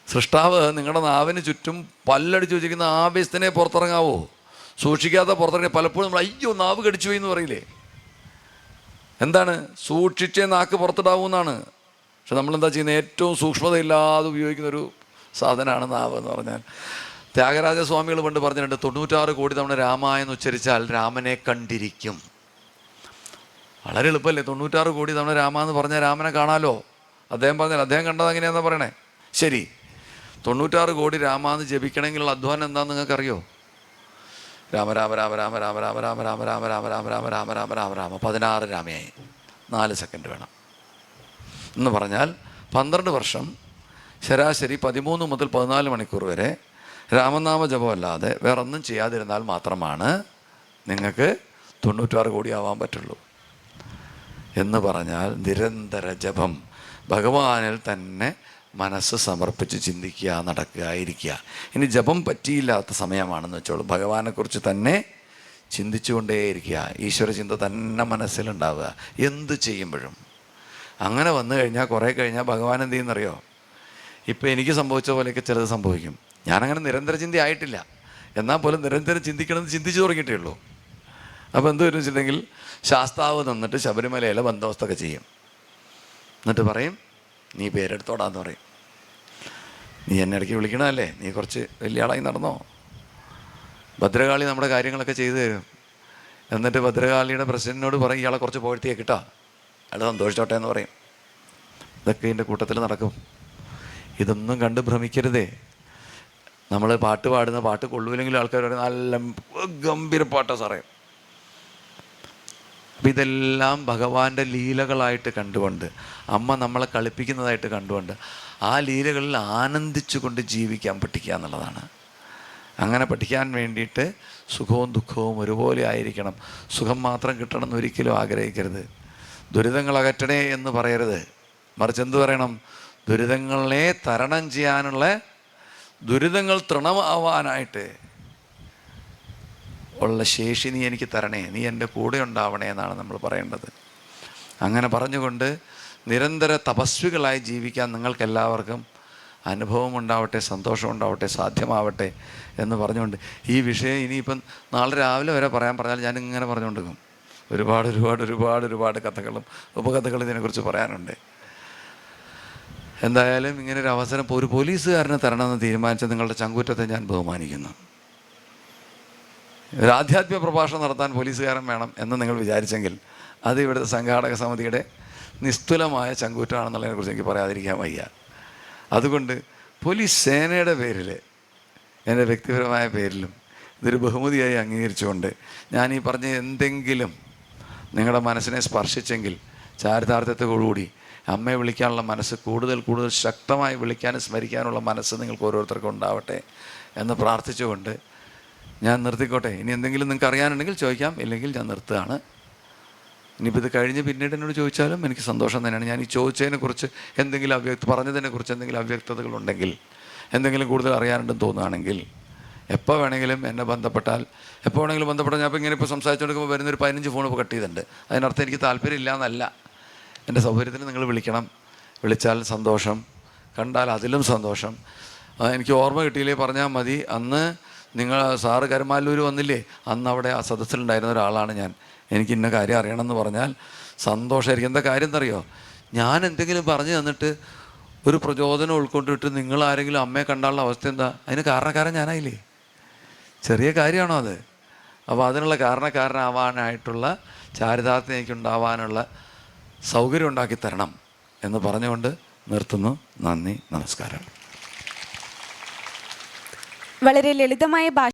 സൃഷ്ടാവ് നിങ്ങളുടെ നാവിന് ചുറ്റും പല്ലടിച്ച് വെച്ചിരിക്കുന്ന ആവേശത്തിനെ പുറത്തിറങ്ങാവോ? സൂക്ഷിക്കാതെ പുറത്തിറങ്ങി പലപ്പോഴും നമ്മൾ അയ്യോ നാവ് കടിച്ചു പോയി എന്ന് പറയില്ലേ? എന്താണ്? സൂക്ഷിച്ചേ നാക്ക് പുറത്തിടാവൂന്നാണ്. പക്ഷെ നമ്മളെന്താ ചെയ്യുന്നത്? ഏറ്റവും സൂക്ഷ്മതയില്ലാതെ ഉപയോഗിക്കുന്നൊരു സാധനമാണ് നാവ് എന്ന് പറഞ്ഞാൽ. ത്യാഗരാജസ്വാമികൾ പണ്ട് പറഞ്ഞിട്ടുണ്ട്, 96 കോടി തവണ രാമ എന്ന് ഉച്ചരിച്ചാൽ രാമനെ കണ്ടിരിക്കും. വളരെ എളുപ്പമല്ലേ? 96 കോടി തവണ രാമ എന്ന് പറഞ്ഞാൽ രാമനെ കാണാലോ. അദ്ദേഹം പറഞ്ഞാൽ അദ്ദേഹം കണ്ടത് എങ്ങനെയാണെന്ന് പറയണേ. ശരി, 96 കോടി രാമ എന്ന് ജപിക്കണമെങ്കിലുള്ള അധ്വാനം എന്താണെന്ന് നിങ്ങൾക്കറിയോ? രാമ രാമ രാമ രാമ രാമ രാമ രാമ രാമ രാമ രാമ രാമ രാമ രാമ രാമ രാമ രാമ 16 രാമയായി. 4 സെക്കൻഡ് വേണം എന്ന് പറഞ്ഞാൽ 12 വർഷം ശരാശരി 13 മുതൽ 14 മണിക്കൂർ വരെ രാമനാമ ജപമല്ലാതെ വേറൊന്നും ചെയ്യാതിരുന്നാൽ മാത്രമാണ് നിങ്ങൾക്ക് 96 കോടി ആവാൻ പറ്റുള്ളൂ. എന്ന് പറഞ്ഞാൽ നിരന്തര ജപം, ഭഗവാനിൽ തന്നെ മനസ്സ് സമർപ്പിച്ച് ചിന്തിക്കുക, നടക്കുക, ഇരിക്കുക. ഇനി ജപം പറ്റിയില്ലാത്ത സമയമാണെന്ന് വെച്ചോളൂ, ഭഗവാനെക്കുറിച്ച് തന്നെ ചിന്തിച്ചുകൊണ്ടേയിരിക്കുക. ഈശ്വര ചിന്ത തന്നെ മനസ്സിലുണ്ടാവുക എന്ത് ചെയ്യുമ്പോഴും. അങ്ങനെ വന്നു കഴിഞ്ഞാൽ കുറേ കഴിഞ്ഞാൽ ഭഗവാൻ എന്ത് ചെയ്യുന്നറിയോ? ഇപ്പം എനിക്ക് സംഭവിച്ച പോലെയൊക്കെ ചിലത് സംഭവിക്കും. ഞാനങ്ങനെ നിരന്തര ചിന്ത ആയിട്ടില്ല, എന്നാൽ പോലും നിരന്തരം ചിന്തിക്കണമെന്ന് ചിന്തിച്ചു തുടങ്ങിയിട്ടേ ഉള്ളൂ. അപ്പോൾ എന്ത് വരും വെച്ചിട്ടുണ്ടെങ്കിൽ, ശാസ്താവ് നിന്നിട്ട് ശബരിമലയിലെ ബന്ധവസ്തൊക്കെ ചെയ്യും. എന്നിട്ട് പറയും, നീ പേരെടുത്തോടാന്ന് പറയും. നീ എന്നെ ഇടയ്ക്ക് വിളിക്കണമല്ലേ, നീ കുറച്ച് വലിയ ആളായി നടന്നോ. ഭദ്രകാളി നമ്മുടെ കാര്യങ്ങളൊക്കെ ചെയ്തു തരും. എന്നിട്ട് ഭദ്രകാളിയുടെ പ്രസിഡന്റിനോട് പറയും, ഇയാളെ കുറച്ച് പോഴ്ത്തിയെ കിട്ടാ, അയാൾ സന്തോഷിച്ചോട്ടെ എന്ന് പറയും. ഇതൊക്കെ ഇതിൻ്റെ കൂട്ടത്തിൽ നടക്കും. ഇതൊന്നും കണ്ട് ഭ്രമിക്കരുതേ. നമ്മൾ പാട്ട് പാടുന്ന പാട്ട് കൊള്ളൂലെങ്കിലും ആൾക്കാർ പറയും നല്ല ഗംഭീര പാട്ടാ സാറേ. അപ്പം ഇതെല്ലാം ഭഗവാന്റെ ലീലകളായിട്ട് കണ്ടുകൊണ്ട്, അമ്മ നമ്മളെ കളിപ്പിക്കുന്നതായിട്ട് കണ്ടുകൊണ്ട് ആ ലീലകളിൽ ആനന്ദിച്ചു കൊണ്ട് ജീവിക്കാൻ പഠിക്കുക എന്നുള്ളതാണ്. അങ്ങനെ പഠിക്കാൻ വേണ്ടിയിട്ട് സുഖവും ദുഃഖവും ഒരുപോലെ ആയിരിക്കണം. സുഖം മാത്രം കിട്ടണമെന്ന് ഒരിക്കലും ആഗ്രഹിക്കരുത്. ദുരിതങ്ങൾ അകറ്റണേ എന്ന് പറയരുത്, മറിച്ച് എന്ത് പറയണം? ദുരിതങ്ങളെ തരണം ചെയ്യാനുള്ള, ദുരിതങ്ങൾ തൃണമാവാനായിട്ട് ഉള്ള ശേഷി നീ എനിക്ക് തരണേ, നീ എൻ്റെ കൂടെ ഉണ്ടാവണേ എന്നാണ് നമ്മൾ പറയേണ്ടത്. അങ്ങനെ പറഞ്ഞുകൊണ്ട് നിരന്തര തപസ്വികളായി ജീവിക്കാൻ നിങ്ങൾക്കെല്ലാവർക്കും അനുഭവം ഉണ്ടാവട്ടെ, സന്തോഷം ഉണ്ടാവട്ടെ, സാധ്യമാവട്ടെ എന്ന് പറഞ്ഞുകൊണ്ട് ഈ വിഷയം ഇനിയിപ്പം നാളെ രാവിലെ വരെ പറയാൻ പറഞ്ഞാൽ ഞാനിങ്ങനെ പറഞ്ഞുകൊണ്ടിരിക്കും. ഒരുപാട് ഒരുപാട് ഒരുപാട് ഒരുപാട് കഥകളും ഉപകഥകളും ഇതിനെക്കുറിച്ച് പറയാനുണ്ട്. എന്തായാലും ഇങ്ങനൊരു അവസരം ഒരു പോലീസുകാരന് തരണമെന്ന് തീരുമാനിച്ച നിങ്ങളുടെ ചങ്കൂറ്റത്തെ ഞാൻ ബഹുമാനിക്കുന്നു. ഒരു ആധ്യാത്മിക പ്രഭാഷണം നടത്താൻ പോലീസുകാരൻ വേണം എന്ന് നിങ്ങൾ വിചാരിച്ചെങ്കിൽ അത് ഇവിടുത്തെ സംഘാടക സമിതിയുടെ നിസ്തുലമായ ചങ്കൂറ്റമാണെന്നുള്ളതിനെക്കുറിച്ച് എനിക്ക് പറയാതിരിക്കാൻ വയ്യ. അതുകൊണ്ട് പോലീസ് സേനയുടെ പേരിൽ, എൻ്റെ വ്യക്തിപരമായ പേരിലും ഇതൊരു ബഹുമതിയായി അംഗീകരിച്ചുകൊണ്ട് ഞാൻ ഈ പറഞ്ഞ എന്തെങ്കിലും നിങ്ങളുടെ മനസ്സിനെ സ്പർശിച്ചെങ്കിൽ ചാരിതാർത്ഥ്യത്തോടുകൂടി അമ്മയെ വിളിക്കാനുള്ള മനസ്സ് കൂടുതൽ കൂടുതൽ ശക്തമായി വിളിക്കാനും സ്മരിക്കാനുള്ള മനസ്സ് നിങ്ങൾക്ക് ഓരോരുത്തർക്കും ഉണ്ടാവട്ടെ എന്ന് പ്രാർത്ഥിച്ചുകൊണ്ട് ഞാൻ നിർത്തിക്കോട്ടെ. ഇനി എന്തെങ്കിലും നിങ്ങൾക്ക് അറിയാനുണ്ടെങ്കിൽ ചോദിക്കാം, ഇല്ലെങ്കിൽ ഞാൻ നിർത്തുകയാണ്. ഇനിയിപ്പോൾ ഇത് കഴിഞ്ഞ് പിന്നീട് എന്നോട് ചോദിച്ചാലും എനിക്ക് സന്തോഷം തന്നെയാണ്. ഞാൻ ഈ ചോദിച്ചതിനെക്കുറിച്ച് എന്തെങ്കിലും പറഞ്ഞതിനെക്കുറിച്ച് എന്തെങ്കിലും അവ്യക്തതകളുണ്ടെങ്കിൽ, എന്തെങ്കിലും കൂടുതൽ അറിയാനുണ്ടെന്ന് തോന്നുകയാണെങ്കിൽ എപ്പോൾ വേണമെങ്കിലും എന്നെ ബന്ധപ്പെട്ടാൽ, എപ്പോൾ വേണമെങ്കിലും ബന്ധപ്പെട്ടാൽ. ഞാൻ ഇപ്പോൾ ഇങ്ങനെ ഇപ്പോൾ സംസാരിച്ചുകൊണ്ടിരിക്കുമ്പോൾ വരുന്നൊരു 15 ഫോൺ ഇപ്പോൾ കട്ട് ചെയ്തിട്ടുണ്ട്. അതിനർത്ഥം എനിക്ക് താല്പര്യമില്ല എന്നല്ല. എൻ്റെ സൗകര്യത്തിന് നിങ്ങൾ വിളിക്കണം. വിളിച്ചാൽ സന്തോഷം, കണ്ടാൽ അതിലും സന്തോഷം. എനിക്ക് ഓർമ്മ കിട്ടിയില്ലേ പറഞ്ഞാൽ മതി. അന്ന് നിങ്ങൾ സാറ് കരുമാല്ലൂർ വന്നില്ലേ, അന്ന് അവിടെ ആ സദസ്സിലുണ്ടായിരുന്ന ഒരാളാണ് ഞാൻ. എനിക്ക് ഇന്ന കാര്യം അറിയണമെന്ന് പറഞ്ഞാൽ സന്തോഷമായിരിക്കും. എന്താ കാര്യം എന്നറിയോ? ഞാൻ എന്തെങ്കിലും പറഞ്ഞു തന്നിട്ട് ഒരു പ്രചോദനം ഉൾക്കൊണ്ടിട്ട് നിങ്ങളാരെങ്കിലും അമ്മയെ കണ്ടാലുള്ള അവസ്ഥ എന്താ? അതിന് കാരണക്കാരൻ ഞാനായില്ലേ? ചെറിയ കാര്യമാണോ അത്? അപ്പോൾ അതിനുള്ള കാരണക്കാരനാവാനായിട്ടുള്ള ചാരിതാർത്ഥ്യം എനിക്കുണ്ടാവാനുള്ള സൗകര്യം ഉണ്ടാക്കി തരണം എന്ന് പറഞ്ഞുകൊണ്ട് നിർത്തുന്നു. നന്ദി, നമസ്കാരം. വളരെ ലളിതമായ ഭാഷ